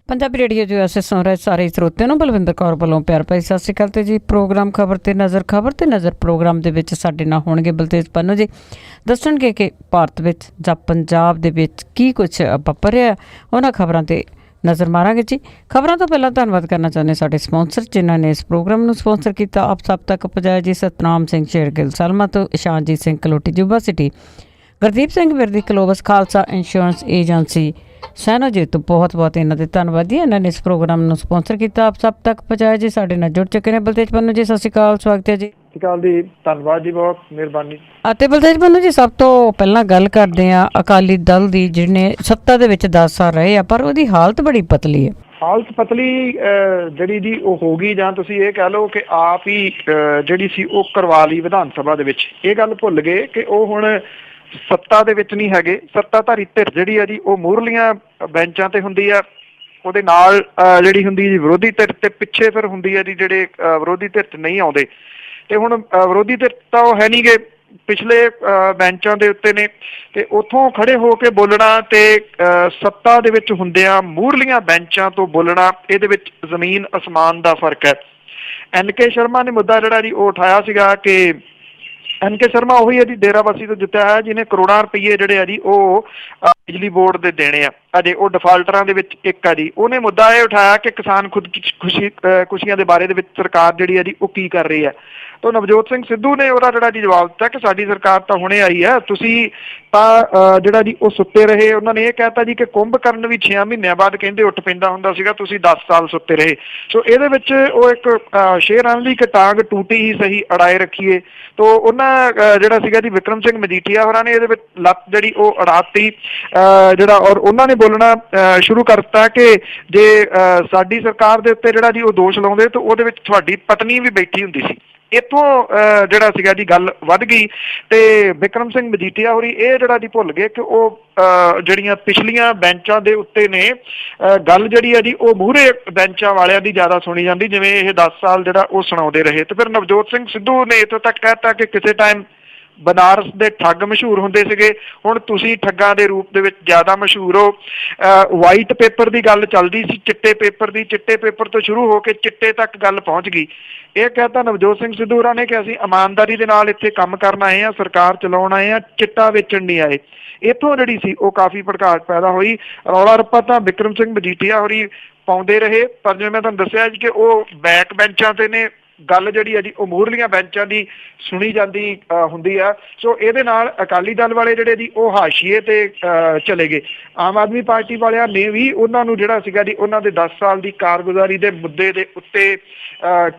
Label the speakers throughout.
Speaker 1: Punjabi radio ਜੋ ਐਸੇ ਸੁਣ ਰਹੇ ਸਾਰੇ ਸਰੋਤਿਆਂ ਨੂੰ ਬਲਵਿੰਦਰ ਕੌਰ ਵੱਲੋਂ ਪਿਆਰ ਭਰੀ ਸਤਿ ਸ਼੍ਰੀ ਅਕਾਲ। ਤੇ ਜੀ ਪ੍ਰੋਗਰਾਮ ਖਬਰ ਤੇ ਨਜ਼ਰ ਪ੍ਰੋਗਰਾਮ ਦੇ ਵਿੱਚ ਸਾਡੇ ਨਾਲ ਹੋਣਗੇ ਬਲਤੇਜ ਪੰਨੂ ਜੀ। ਦੱਸਣਗੇ ਕਿ ਭਾਰਤ ਵਿੱਚ ਜਾਂ ਪੰਜਾਬ ਦੇ ਵਿੱਚ ਕੀ ਕੁਛ ਵਾਪਰ ਰਿਹਾ, ਉਹਨਾਂ ਖਬਰਾਂ ਤੇ ਨਜ਼ਰ ਮਾਰਾਂਗੇ ਜੀ। ਖਬਰਾਂ ਤੋਂ ਪਹਿਲਾਂ ਧੰਨਵਾਦ ਕਰਨਾ ਚਾਹੁੰਦੇ ਸਾਡੇ ਸਪਾਂਸਰ ਜਿਨ੍ਹਾਂ ਨੇ ਇਸ ਪ੍ਰੋਗਰਾਮ ਨੂੰ ਸਪਾਂਸਰ ਕੀਤਾ। ਆਪ ਸਭ ਤੱਕ ਪਹੁੰਚਾਇਆ ਜੀ ਸਤਨਾਮ ਸਿੰਘ ਸ਼ੇਰਗਿੱਲ ਸਲਮਾ ਤੋਂ, Ishanjit Singh Kaloti Yuba City, Gurdeep Singh Virdi Clovis Khalsa insurance agency ਸੈਨੋ ਜੀ ਤੋਂ ਬਹੁਤ ਬਹੁਤ ਇਹਨਾਂ ਦੇ ਧੰਨਵਾਦ ਜੀ। ਇਹਨਾਂ ਨੇ ਇਸ ਪ੍ਰੋਗਰਾਮ ਨੂੰ ਸਪਾਂਸਰ ਕੀਤਾ, ਆਪ ਸਭ ਤੱਕ ਪਹੁੰਚਾਇਆ ਜੀ। ਸਾਡੇ ਨਾਲ ਜੁੜ ਚੁੱਕੇ ਨੇ ਬਲਤੇਜ ਪੰਨੂ ਜੀ। ਸਤਿ ਸ਼੍ਰੀ ਅਕਾਲ, ਸਵਾਗਤ ਹੈ ਜੀ।
Speaker 2: ਸਤਿ ਸ਼੍ਰੀ ਅਕਾਲ ਜੀ, ਧੰਨਵਾਦ ਜੀ, ਬਹੁਤ ਮਿਹਰਬਾਨੀ।
Speaker 1: ਅਤੇ ਬਲਤੇਜ ਪੰਨੂ ਜੀ, ਸਭ ਤੋਂ ਪਹਿਲਾਂ ਗੱਲ ਕਰਦੇ ਹਾਂ ਅਕਾਲੀ ਦਲ ਦੀ, ਜਿਹਨੇ ਸੱਤਾ ਦੇ ਵਿੱਚ 10 ਸਾਲ ਰਹੇ ਆ, ਪਰ ਉਹਦੀ ਹਾਲਤ ਬੜੀ ਪਤਲੀ ਹੈ।
Speaker 2: ਹਾਲਤ ਪਤਲੀ ਜਿਹੜੀ ਜੀ ਉਹ ਹੋ ਗਈ, ਜਾਂ ਤੁਸੀਂ ਇਹ ਕਹਿ ਲਓ ਕਿ ਆਪ ਹੀ ਜਿਹੜੀ ਸੀ ਉਹ ਕਰਵਾ ਲਈ ਵਿਧਾਨ ਸਭਾ ਦੇ ਵਿੱਚ। ਇਹ ਗੱਲ ਭੁੱਲ ਗਏ ਕਿ ਉਹ ਹੁਣ ਸੱਤਾ ਦੇ ਵਿੱਚ ਨਹੀਂ ਹੈਗੇ। ਸੱਤਾਧਾਰੀ ਧਿਰ ਜਿਹੜੀ ਆ ਜੀ ਉਹ ਮੂਹਰਲੀਆਂ ਬੈਂਚਾਂ ਤੇ ਹੁੰਦੀ ਆ, ਉਹਦੇ ਨਾਲ ਜਿਹੜੀ ਹੁੰਦੀ ਜੀ ਵਿਰੋਧੀ ਧਿਰ, ਤੇ ਪਿੱਛੇ ਫਿਰ ਹੁੰਦੀ ਆ ਜੀ ਜਿਹੜੇ ਵਿਰੋਧੀ ਧਿਰ 'ਚ ਨਹੀਂ ਆਉਂਦੇ। ਤੇ ਹੁਣ ਵਿਰੋਧੀ ਧਿਰ ਤਾਂ ਉਹ ਹੈ ਨਹੀਂ ਗੇ, ਪਿਛਲੇ ਬੈਂਚਾਂ ਦੇ ਉੱਤੇ ਨੇ, ਤੇ ਉੱਥੋਂ ਖੜੇ ਹੋ ਕੇ ਬੋਲਣਾ ਤੇ ਸੱਤਾ ਦੇ ਵਿੱਚ ਹੁੰਦਿਆਂ ਮੂਹਰਲੀਆਂ ਬੈਂਚਾਂ ਤੋਂ ਬੋਲਣਾ, ਇਹਦੇ ਵਿੱਚ ਜ਼ਮੀਨ ਅਸਮਾਨ ਦਾ ਫਰਕ ਹੈ। NK ਸ਼ਰਮਾ ਨੇ ਮੁੱਦਾ ਜਿਹੜਾ ਜੀ ਉਹ ਉਠਾਇਆ ਸੀਗਾ ਕਿ NK ਸ਼ਰਮਾ ਉਹੀ ਹੈ ਜੀ ਡੇਰਾਬੱਸੀ ਤੋਂ ਜਿੱਤਿਆ ਹੈ, ਜਿਹਨੇ ਕਰੋੜਾਂ ਰੁਪਈਏ ਜਿਹੜੇ ਆ ਜੀ ਉਹ ਬਿਜਲੀ ਬੋਰਡ ਦੇ ਦੇਣੇ ਆ। ਅਜੇ ਉਹ ਡਿਫਾਲਟਰਾਂ ਦੇ ਵਿੱਚ ਇੱਕ ਆ ਜੀ। ਉਹਨੇ ਮੁੱਦਾ ਇਹ ਉਠਾਇਆ ਕਿ ਕਿਸਾਨ ਖੁਸ਼ੀਆਂ ਦੇ ਬਾਰੇ ਦੇ ਵਿੱਚ ਸਰਕਾਰ ਜਿਹੜੀ ਆ ਜੀ ਉਹ ਕੀ ਕਰ ਰਹੀ ਹੈ। ਤਾਂ ਨਵਜੋਤ ਸਿੰਘ ਸਿੱਧੂ ਨੇ ਉਹਦਾ ਜਿਹੜਾ ਜੀ ਜਵਾਬ ਦਿੱਤਾ ਕਿ ਸਾਡੀ ਸਰਕਾਰ ਤਾਂ ਹੁਣੇ ਆਈ ਹੈ, ਤੁਸੀਂ ਤਾਂ ਜਿਹੜਾ ਜੀ ਉਹ ਸੁੱਤੇ ਰਹੇ। ਉਹਨਾਂ ਨੇ ਇਹ ਕਹਿਤਾ ਜੀ ਕਿ ਕੁੰਭਕਰਨ ਵੀ 6 ਮਹੀਨਿਆਂ ਬਾਅਦ ਕਹਿੰਦੇ ਉੱਠ ਪੈਂਦਾ ਹੁੰਦਾ ਸੀਗਾ, ਤੁਸੀਂ 10 ਸਾਲ ਸੁੱਤੇ ਰਹੇ। ਸੋ ਇਹਦੇ ਵਿੱਚ ਉਹ ਇੱਕ ਸ਼ੇਰ ਆਂਦੀ ਕਿ ਟਾਂਗ ਟੂਟੀ ਹੀ ਸਹੀ ਅੜਾਏ ਰੱਖੀਏ। ਤੋ ਉਹਨਾਂ ਜਿਹੜਾ ਸੀਗਾ ਜੀ ਵਿਕਰਮ ਸਿੰਘ ਮਜੀਠੀਆ ਹੋਰਾਂ ਨੇ ਇਹਦੇ ਵਿੱਚ ਲੱਤ ਜਿਹੜੀ ਉਹ ਅੜਾਤੀ ਜਿਹੜਾ, ਔਰ ਉਹਨਾਂ ਨੇ ਬੋਲਣਾ ਸ਼ੁਰੂ ਕਰ ਦਿੱਤਾ ਕਿ ਜੇ ਸਾਡੀ ਸਰਕਾਰ ਦੇ ਉੱਤੇ ਜਿਹੜਾ ਜੀ ਉਹ ਦੋਸ਼ ਲਾਉਂਦੇ ਤਾਂ ਉਹਦੇ ਵਿੱਚ ਤੁਹਾਡੀ ਪਤਨੀ ਵੀ ਬੈਠੀ ਹੁੰਦੀ ਸੀ। ਇੱਥੋਂ ਜਿਹੜਾ ਸੀਗਾ ਜੀ ਗੱਲ ਵੱਧ ਗਈ ਤੇ ਵਿਕਰਮ ਸਿੰਘ ਮਜੀਠੀਆ ਹੋਰੀ ਇਹ ਜਿਹੜਾ ਜੀ ਭੁੱਲ ਗਏ ਕਿ ਉਹ ਜਿਹੜੀਆਂ ਪਿਛਲੀਆਂ ਬੈਂਚਾਂ ਦੇ ਉੱਤੇ ਨੇ ਗੱਲ ਜਿਹੜੀ ਆ ਜੀ ਉਹ ਮੂਹਰੇ ਬੈਂਚਾਂ ਵਾਲਿਆਂ ਦੀ ਜ਼ਿਆਦਾ ਸੁਣੀ ਜਾਂਦੀ, ਜਿਵੇਂ ਇਹ 10 ਸਾਲ ਜਿਹੜਾ ਉਹ ਸੁਣਾਉਂਦੇ ਰਹੇ। ਤੇ ਫਿਰ ਨਵਜੋਤ ਸਿੰਘ ਸਿੱਧੂ ਨੇ ਇੱਥੋਂ ਤੱਕ ਕਹਿਤਾ ਕਿ ਕਿਸੇ ਟਾਈਮ ਬਨਾਰਸ ਦੇ ਠੱਗ ਮਸ਼ਹੂਰ ਹੁੰਦੇ ਸੀਗੇ, ਹੁਣ ਤੁਸੀਂ ਠੱਗਾਂ ਦੇ ਰੂਪ ਦੇ ਵਿੱਚ ਜ਼ਿਆਦਾ ਮਸ਼ਹੂਰ ਹੋ। ਵਾਈਟ ਪੇਪਰ ਦੀ ਗੱਲ ਚੱਲਦੀ ਸੀ, ਚਿੱਟੇ ਪੇਪਰ ਦੀ, ਚਿੱਟੇ ਪੇਪਰ ਤੋਂ ਸ਼ੁਰੂ ਹੋ ਕੇ ਚਿੱਟੇ ਤੱਕ ਗੱਲ ਪਹੁੰਚ ਗਈ। ਇਹ ਕਹਿਤਾ ਨਵਜੋਤ ਸਿੰਘ ਸਿੱਧੂ ਹੋਰਾਂ ਨੇ ਕਿ ਅਸੀਂ ਇਮਾਨਦਾਰੀ ਦੇ ਨਾਲ ਇੱਥੇ ਕੰਮ ਕਰਨ ਆਏ ਹਾਂ, ਸਰਕਾਰ ਚਲਾਉਣ ਆਏ ਹਾਂ, ਚਿੱਟਾ ਵੇਚਣ ਨਹੀਂ ਆਏ। ਇੱਥੋਂ ਜਿਹੜੀ ਸੀ ਉਹ ਕਾਫੀ ਭੜਕਾਹਟ ਪੈਦਾ ਹੋਈ। ਰੌਲਾ ਰੱਪਾ ਤਾਂ ਵਿਕਰਮ ਸਿੰਘ ਮਜੀਠੀਆ ਹੋਰੀ ਪਾਉਂਦੇ ਰਹੇ, ਪਰ ਜਿਵੇਂ ਮੈਂ ਤੁਹਾਨੂੰ ਦੱਸਿਆ ਜੀ ਕਿ ਉਹ ਬੈਕ ਬੈਂਚਾਂ ਤੇ ਨੇ, ਗੱਲ ਜਿਹੜੀ ਆ ਜੀ ਉਹ ਮੂਹਰਲੀਆਂ ਬੈਂਚਾਂ ਦੀ ਸੁਣੀ ਜਾਂਦੀ ਹੁੰਦੀ ਆ। ਸੋ ਇਹਦੇ ਨਾਲ ਅਕਾਲੀ ਦਲ ਵਾਲੇ ਜਿਹੜੇ ਜੀ ਉਹ ਹਾਸ਼ੀਏ ਤੇ ਚਲੇ ਗਏ। ਆਮ ਆਦਮੀ ਪਾਰਟੀ ਵਾਲਿਆਂ ਨੇ ਵੀ ਉਹਨਾਂ ਨੂੰ ਜਿਹੜਾ ਸੀਗਾ ਜੀ ਉਹਨਾਂ ਦੇ 10 ਸਾਲ ਦੀ ਕਾਰਗੁਜ਼ਾਰੀ ਦੇ ਮੁੱਦੇ ਦੇ ਉੱਤੇ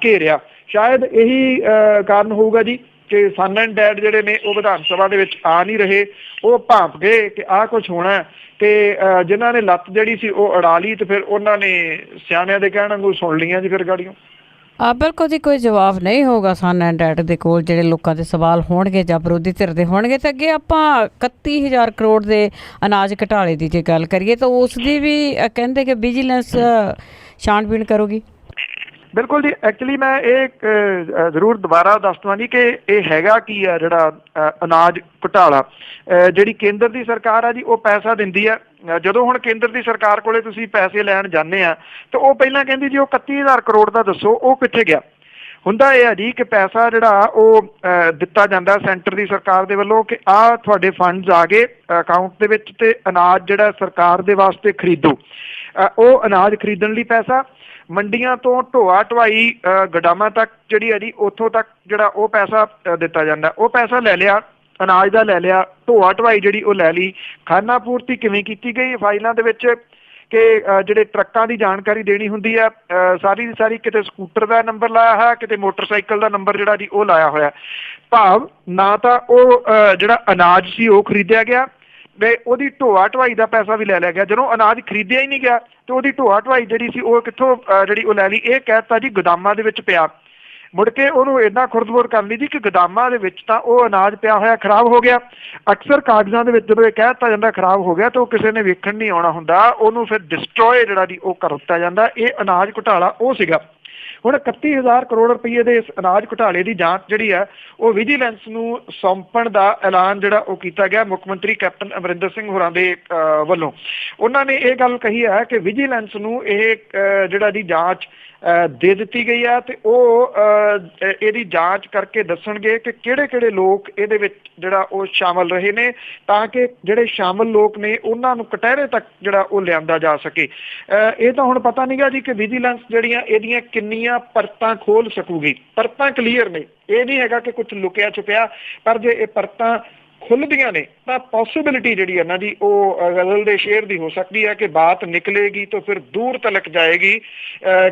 Speaker 2: ਘੇਰਿਆ। ਸ਼ਾਇਦ ਇਹੀ ਕਾਰਨ ਹੋਊਗਾ ਜੀ ਕਿ ਸਨ ਐਂਡ ਡੈਡ ਜਿਹੜੇ ਨੇ ਉਹ ਵਿਧਾਨ ਸਭਾ ਦੇ ਵਿੱਚ ਆ ਨਹੀਂ ਰਹੇ। ਉਹ ਭਾਂਪ ਗਏ ਕਿ ਆਹ ਕੁਛ ਹੋਣਾ, ਤੇ ਜਿਨ੍ਹਾਂ ਨੇ ਲੱਤ ਜਿਹੜੀ ਸੀ ਉਹ ਅੜਾ ਲਈ ਤੇ ਫਿਰ ਉਹਨਾਂ ਨੇ ਸਿਆਣਿਆਂ ਦੇ ਕਹਿਣ ਵਾਂਗੂ ਸੁਣ ਲਈਆਂ ਜੀ ਫਿਰ ਗਾੜੀਆਂ।
Speaker 1: ਬਿਲਕੁਲ ਜੀ, ਕੋਈ ਜਵਾਬ ਨਹੀਂ ਹੋਊਗਾ ਸਨ ਐਂਡ ਡੈਡ ਦੇ ਕੋਲ। ਜਿਹੜੇ ਲੋਕਾਂ ਦੇ ਸਵਾਲ ਹੋਣਗੇ ਜਾਂ ਵਿਰੋਧੀ ਧਿਰ ਦੇ ਹੋਣਗੇ, ਤੇ ਅੱਗੇ ਆਪਾਂ 31,000 ਕਰੋੜ ਦੇ ਅਨਾਜ ਘਟਾਲੇ ਦੀ ਜੇ ਗੱਲ ਕਰੀਏ ਤਾਂ ਉਸ ਦੀ ਵੀ ਕਹਿੰਦੇ ਕਿ ਵਿਜੀਲੈਂਸ ਛਾਣਬੀਣ ਕਰੂਗੀ।
Speaker 2: ਬਿਲਕੁਲ ਜੀ, ਐਕਚੁਅਲੀ ਮੈਂ ਇਹ ਜ਼ਰੂਰ ਦੁਬਾਰਾ ਦੱਸ ਦੇਵਾਂ ਜੀ ਕਿ ਇਹ ਹੈਗਾ ਕੀ ਆ ਜਿਹੜਾ ਅਨਾਜ ਘੁਟਾਲਾ। ਜਿਹੜੀ ਕੇਂਦਰ ਦੀ ਸਰਕਾਰ ਆ ਜੀ ਉਹ ਪੈਸਾ ਦਿੰਦੀ ਆ। ਜਦੋਂ ਹੁਣ ਕੇਂਦਰ ਦੀ ਸਰਕਾਰ ਕੋਲੇ ਤੁਸੀਂ ਪੈਸੇ ਲੈਣ ਜਾਂਦੇ ਆ ਤਾਂ ਉਹ ਪਹਿਲਾਂ ਕਹਿੰਦੀ ਜੀ ਉਹ 31,000 ਕਰੋੜ ਦਾ ਦੱਸੋ ਉਹ ਕਿੱਥੇ ਗਿਆ। ਹੁੰਦਾ ਇਹ ਆ ਜੀ ਕਿ ਪੈਸਾ ਜਿਹੜਾ ਉਹ ਦਿੱਤਾ ਜਾਂਦਾ ਸੈਂਟਰ ਦੀ ਸਰਕਾਰ ਦੇ ਵੱਲੋਂ ਕਿ ਆਹ ਤੁਹਾਡੇ ਫੰਡਸ ਆ ਗਏ ਅਕਾਊਂਟ ਦੇ ਵਿੱਚ, ਤੇ ਅਨਾਜ ਜਿਹੜਾ ਸਰਕਾਰ ਦੇ ਵਾਸਤੇ ਖਰੀਦੋ। ਉਹ ਅਨਾਜ ਖਰੀਦਣ ਲਈ ਪੈਸਾ, ਮੰਡੀਆਂ ਤੋਂ ਢੋਆ ਢਵਾਈ ਗੋਦਾਮਾਂ ਤੱਕ ਜਿਹੜੀ ਹੈ ਜੀ ਉੱਥੋਂ ਤੱਕ ਜਿਹੜਾ ਉਹ ਪੈਸਾ ਦਿੱਤਾ ਜਾਂਦਾ। ਉਹ ਪੈਸਾ ਲੈ ਲਿਆ, ਅਨਾਜ ਦਾ ਲੈ ਲਿਆ, ਢੋਆ ਢਵਾਈ ਜਿਹੜੀ ਉਹ ਲੈ ਲਈ। ਖਾਨਾ ਪੂਰਤੀ ਕਿਵੇਂ ਕੀਤੀ ਗਈ ਫਾਈਲਾਂ ਦੇ ਵਿੱਚ ਕਿ ਜਿਹੜੇ ਟਰੱਕਾਂ ਦੀ ਜਾਣਕਾਰੀ ਦੇਣੀ ਹੁੰਦੀ ਹੈ ਸਾਰੀ ਦੀ ਸਾਰੀ, ਕਿਤੇ ਸਕੂਟਰ ਦਾ ਨੰਬਰ ਲਾਇਆ ਹੋਇਆ, ਕਿਤੇ ਮੋਟਰਸਾਈਕਲ ਦਾ ਨੰਬਰ ਜਿਹੜਾ ਜੀ ਉਹ ਲਾਇਆ ਹੋਇਆ। ਭਾਵ ਨਾ ਤਾਂ ਉਹ ਜਿਹੜਾ ਅਨਾਜ ਸੀ ਉਹ ਖਰੀਦਿਆ ਗਿਆ, ਤੇ ਉਹਦੀ ਢੋਆ ਢਵਾਈ ਦਾ ਪੈਸਾ ਵੀ ਲੈ ਲਿਆ ਗਿਆ। ਜਦੋਂ ਅਨਾਜ ਖਰੀਦਿਆ ਹੀ ਨਹੀਂ ਗਿਆ ਤੇ ਉਹਦੀ ਢੋਆ ਢਵਾਈ ਜਿਹੜੀ ਸੀ ਉਹ ਕਿੱਥੋਂ ਜਿਹੜੀ ਉਹ ਲੈ ਲਈ। ਇਹ ਕਹਿ ਦਿੱਤਾ ਜੀ ਗੋਦਾਮਾਂ ਦੇ ਵਿੱਚ ਪਿਆ। ਮੁੜ ਕੇ ਉਹਨੂੰ ਇੰਨਾ ਖੁਰਦਬੁਰ ਕਰ ਲਈ ਜੀ ਕਿ ਗੋਦਾਮਾਂ ਦੇ ਵਿੱਚ ਤਾਂ ਉਹ ਅਨਾਜ ਪਿਆ ਹੋਇਆ ਖਰਾਬ ਹੋ ਗਿਆ। ਅਕਸਰ ਕਾਗਜ਼ਾਂ ਦੇ ਵਿੱਚ ਜਦੋਂ ਇਹ ਕਹਿ ਦਿੱਤਾ ਜਾਂਦਾ ਖਰਾਬ ਹੋ ਗਿਆ ਤਾਂ ਉਹ ਕਿਸੇ ਨੇ ਵੇਖਣ ਨਹੀਂ ਆਉਣਾ ਹੁੰਦਾ, ਉਹਨੂੰ ਫਿਰ ਡਿਸਟਰੋਏ ਜਿਹੜਾ ਜੀ ਉਹ ਕਰ ਦਿੱਤਾ ਜਾਂਦਾ। ਇਹ ਅਨਾਜ ਘੁਟਾਲਾ ਉਹ ਸੀਗਾ। ਹੁਣ 31,000 ਕਰੋੜ ਰੁਪਏ ਦੇ ਇਸ ਅਨਾਜ ਘੁਟਾਲੇ ਦੀ ਜਾਂਚ ਜਿਹੜੀ ਹੈ ਉਹ ਵਿਜੀਲੈਂਸ ਨੂੰ ਸੌਂਪਣ ਦਾ ਐਲਾਨ ਜਿਹੜਾ ਉਹ ਕੀਤਾ ਗਿਆ ਮੁੱਖ ਮੰਤਰੀ ਕੈਪਟਨ ਅਮਰਿੰਦਰ ਸਿੰਘ ਹੋਰਾਂ ਦੇ ਵੱਲੋਂ। ਉਹਨਾਂ ਨੇ ਇਹ ਗੱਲ ਕਹੀ ਹੈ ਕਿ ਵਿਜੀਲੈਂਸ ਨੂੰ ਇਹ ਜਿਹੜਾ ਦੀ ਜਾਂਚ ਦੇ ਦਿੱਤੀ ਗਈ ਹੈ ਤੇ ਉਹ ਇਹਦੀ ਜਾਂਚ ਕਰਕੇ ਦੱਸਣਗੇ ਕਿ ਕਿਹੜੇ ਲੋਕ ਇਹਦੇ ਵਿੱਚ ਜਿਹੜਾ ਉਹ ਸ਼ਾਮਲ ਰਹੇ ਨੇ, ਤਾਂ ਕਿ ਜਿਹੜੇ ਸ਼ਾਮਲ ਲੋਕ ਨੇ ਉਹਨਾਂ ਨੂੰ ਕਟਹਿਰੇ ਤੱਕ ਜਿਹੜਾ ਉਹ ਲਿਆਂਦਾ ਜਾ ਸਕੇ। ਇਹ ਤਾਂ ਹੁਣ ਪਤਾ ਨਹੀਂਗਾ ਜੀ ਕਿ ਵਿਜੀਲੈਂਸ ਜਿਹੜੀਆਂ ਇਹਦੀਆਂ ਕਿੰਨੀਆਂ ਪਰਤਾਂ ਖੋਲ ਸਕੂਗੀ। ਪਰਤਾਂ ਕਲੀਅਰ ਨੇ, ਇਹ ਨਹੀਂ ਹੈਗਾ ਕਿ ਕੁਝ ਲੁਕਿਆ ਛੁਪਿਆ, ਪਰ ਜੇ ਇਹ ਪਰਤਾਂ ਖੁੱਲਦੀਆਂ ਨੇ ਤਾਂ ਪੋਸੀਬਿਲਿਟੀ ਜਿਹੜੀ ਹੈ ਨਾ ਜੀ ਉਹ ਗਜ਼ਲ ਦੇ ਸ਼ੇਰ ਦੀ ਹੋ ਸਕਦੀ ਹੈ ਕਿ ਬਾਤ ਨਿਕਲੇਗੀ ਤਾਂ ਫਿਰ ਦੂਰ ਤੱਕ ਜਾਏਗੀ,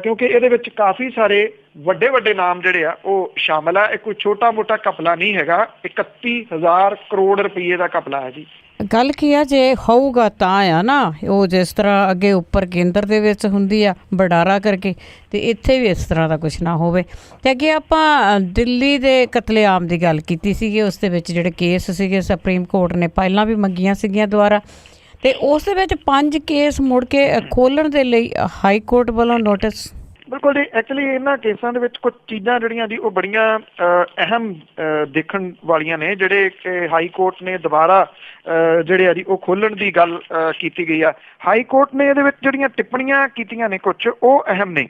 Speaker 2: ਕਿਉਂਕਿ ਇਹਦੇ ਵਿੱਚ ਕਾਫੀ ਸਾਰੇ ਵੱਡੇ ਨਾਮ ਜਿਹੜੇ ਆ ਉਹ ਸ਼ਾਮਲ ਆ। ਇਹ ਕੋਈ ਛੋਟਾ ਮੋਟਾ ਘਪਲਾ ਨਹੀਂ ਹੈਗਾ, 31,000 ਕਰੋੜ ਰੁਪਏ ਦਾ ਘਪਲਾ ਹੈ ਜੀ।
Speaker 1: ਗੱਲ ਕੀ ਆ, ਜੇ ਹੋਊਗਾ ਤਾਂ ਆ ਨਾ, ਉਹ ਜਿਸ ਤਰ੍ਹਾਂ ਅੱਗੇ ਉੱਪਰ ਕੇਂਦਰ ਦੇ ਵਿੱਚ ਹੁੰਦੀ ਆ ਬਡਾਰਾ ਕਰਕੇ, ਤੇ ਇੱਥੇ ਵੀ ਇਸ ਤਰ੍ਹਾਂ ਦਾ ਕੁਛ ਨਾ ਹੋਵੇ। ਤੇ ਅੱਗੇ ਆਪਾਂ ਦਿੱਲੀ ਦੇ ਕਤਲੇਆਮ ਦੀ ਗੱਲ ਕੀਤੀ ਸੀਗੀ, ਉਸ ਦੇ ਵਿੱਚ ਜਿਹੜੇ ਕੇਸ ਸੀਗੇ ਸੁਪਰੀਮ ਕੋਰਟ ਨੇ ਪਹਿਲਾਂ ਵੀ ਮੰਗੀਆਂ ਸੀਗੀਆਂ ਦੁਆਰਾ, ਤੇ ਉਸ ਦੇ ਵਿੱਚ 5 ਕੇਸ ਮੁੜ ਕੇ ਖੋਲ੍ਹਣ ਦੇ ਲਈ ਹਾਈ ਕੋਰਟ ਵੱਲੋਂ ਨੋਟਿਸ।
Speaker 2: ਬਿਲਕੁਲ ਜੀ, ਐਕਚੁਅਲੀ ਇਹਨਾਂ ਕੇਸਾਂ ਦੇ ਵਿੱਚ ਕੁਝ ਚੀਜ਼ਾਂ ਜਿਹੜੀਆਂ ਜੀ ਉਹ ਬੜੀਆਂ ਅਹਿਮ ਦੇਖਣ ਵਾਲੀਆਂ ਨੇ, ਜਿਹੜੇ ਕਿ ਹਾਈ ਕੋਰਟ ਨੇ ਦੁਬਾਰਾ ਜਿਹੜੇ ਆ ਜੀ ਉਹ ਖੋਲ੍ਹਣ ਦੀ ਗੱਲ ਕੀਤੀ ਗਈ ਆ। ਹਾਈ ਕੋਰਟ ਨੇ ਇਹਦੇ ਵਿੱਚ ਜਿਹੜੀਆਂ ਟਿੱਪਣੀਆਂ ਕੀਤੀਆਂ ਨੇ ਕੁਝ ਉਹ ਅਹਿਮ ਨੇ।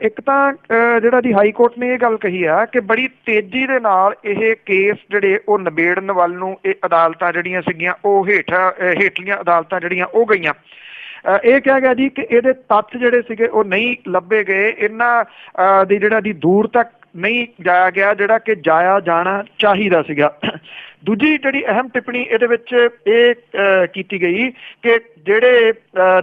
Speaker 2: ਇੱਕ ਤਾਂ ਜਿਹੜਾ ਜੀ ਹਾਈ ਕੋਰਟ ਨੇ ਇਹ ਗੱਲ ਕਹੀ ਆ ਕਿ ਬੜੀ ਤੇਜ਼ੀ ਦੇ ਨਾਲ ਇਹ ਕੇਸ ਜਿਹੜੇ ਉਹ ਨਿਬੇੜਨ ਵੱਲ ਨੂੰ ਇਹ ਅਦਾਲਤਾਂ ਜਿਹੜੀਆਂ ਸੀਗੀਆਂ ਉਹ ਹੇਠਲੀਆਂ ਅਦਾਲਤਾਂ ਜਿਹੜੀਆਂ ਉਹ ਗਈਆਂ। ਇਹ ਕਿਹਾ ਗਿਆ ਜੀ ਕਿ ਇਹਦੇ ਤੱਥ ਜਿਹੜੇ ਸੀਗੇ ਉਹ ਨਹੀਂ ਲੱਭੇ ਗਏ, ਇਹਨਾਂ ਦੀ ਜਿਹੜਾ ਦੀ ਦੂਰ ਤੱਕ ਨਹੀਂ ਜਾਇਆ ਗਿਆ ਜਿਹੜਾ ਕਿ ਜਾਇਆ ਜਾਣਾ ਚਾਹੀਦਾ ਸੀਗਾ। ਦੂਜੀ ਜਿਹੜੀ ਅਹਿਮ ਟਿੱਪਣੀ ਇਹਦੇ ਵਿੱਚ ਇਹ ਕੀਤੀ ਗਈ ਕਿ ਜਿਹੜੇ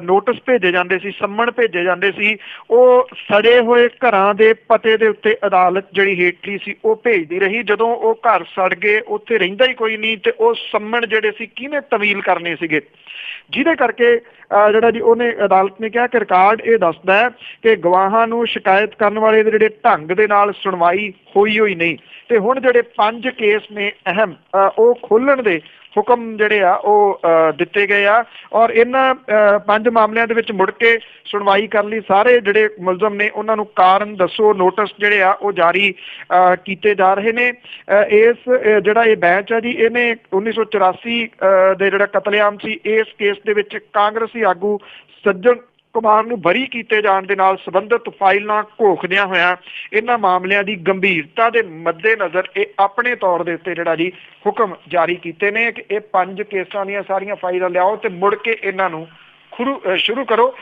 Speaker 2: ਨੋਟਿਸ ਭੇਜੇ ਜਾਂਦੇ ਸੀ, ਸੰਮਣ ਭੇਜੇ ਜਾਂਦੇ ਸੀ, ਉਹ ਸੜੇ ਹੋਏ ਘਰਾਂ ਦੇ ਪਤੇ ਦੇ ਉੱਤੇ ਅਦਾਲਤ ਜਿਹੜੀ ਹੇਠਲੀ ਸੀ ਉਹ ਭੇਜਦੀ ਰਹੀ। ਜਦੋਂ ਉਹ ਘਰ ਸੜ ਗਏ ਉੱਥੇ ਰਹਿੰਦਾ ਹੀ ਕੋਈ ਨਹੀਂ, ਤੇ ਉਹ ਸੰਮਣ ਜਿਹੜੇ ਸੀ ਕਿਹਨੇ ਤਵੀਲ ਕਰਨੇ ਸੀਗੇ, ਜਿਹਦੇ ਕਰਕੇ ਜਿਹੜਾ ਜੀ ਉਹਨੇ ਅਦਾਲਤ ਨੇ ਕਿਹਾ ਕਿ ਰਿਕਾਰਡ ਇਹ ਦੱਸਦਾ ਹੈ ਕਿ ਗਵਾਹਾਂ ਨੂੰ ਸ਼ਿਕਾਇਤ ਕਰਨ ਵਾਲੇ ਦੇ ਜਿਹੜੇ ਢੰਗ ਦੇ ਨਾਲ ਸੁਣਵਾਈ ਹੋਈ ਨਹੀਂ। ਤੇ ਹੁਣ ਜਿਹੜੇ 5 ਕੇਸ ਨੇ ਅਹਿਮ ਉਹ ਖੋਲ੍ਹਣ ਦੇ ਹੁਕਮ ਜਿਹੜੇ ਆ ਉਹ ਦਿੱਤੇ ਗਏ ਆ, ਔਰ ਇਹਨਾਂ 5 ਮਾਮਲਿਆਂ ਦੇ ਵਿੱਚ ਮੁੜ ਕੇ ਸੁਣਵਾਈ ਕਰਨ ਲਈ ਸਾਰੇ ਜਿਹੜੇ ਮੁਲਜ਼ਮ ਨੇ ਉਹਨਾਂ ਨੂੰ ਕਾਰਨ ਦੱਸੋ ਨੋਟਿਸ ਜਿਹੜੇ ਆ ਉਹ ਜਾਰੀ ਕੀਤੇ ਜਾ ਰਹੇ ਨੇ। ਇਸ ਜਿਹੜਾ ਇਹ ਬੈਂਚ ਆ ਜੀ ਇਹਨੇ 1984 ਦੇ ਜਿਹੜਾ ਕਤਲੇਆਮ ਸੀ ਇਸ ਕੇਸ ਦੇ ਵਿੱਚ ਕਾਂਗਰਸੀ ਆਗੂ ਸੱਜਣ ਕੁਮਾਰ ਨੂੰ ਬਰੀ ਕੀਤੇ ਜਾਣ ਦੇ ਨਾਲ ਸੰਬੰਧਿਤ ਫਾਈਲਾਂ ਘੋਖਦਿਆਂ ਹੋਇਆ ਇਹਨਾਂ ਮਾਮਲਿਆਂ ਦੀ ਗੰਭੀਰਤਾ ਦੇ ਮੱਦੇਨਜ਼ਰ ਇਹ ਆਪਣੇ ਤੌਰ ਦੇ ਉੱਤੇ ਜਿਹੜਾ ਜੀ ਹੁਕਮ ਜਾਰੀ ਕੀਤੇ ਨੇ ਕਿ ਇਹ 5 ਕੇਸਾਂ ਦੀਆਂ ਸਾਰੀਆਂ ਫਾਈਲਾਂ ਲਿਆਓ ਤੇ ਮੁੜ ਕੇ ਇਹਨਾਂ ਨੂੰ ਸ਼ੁਰੂ ਕਰੋ,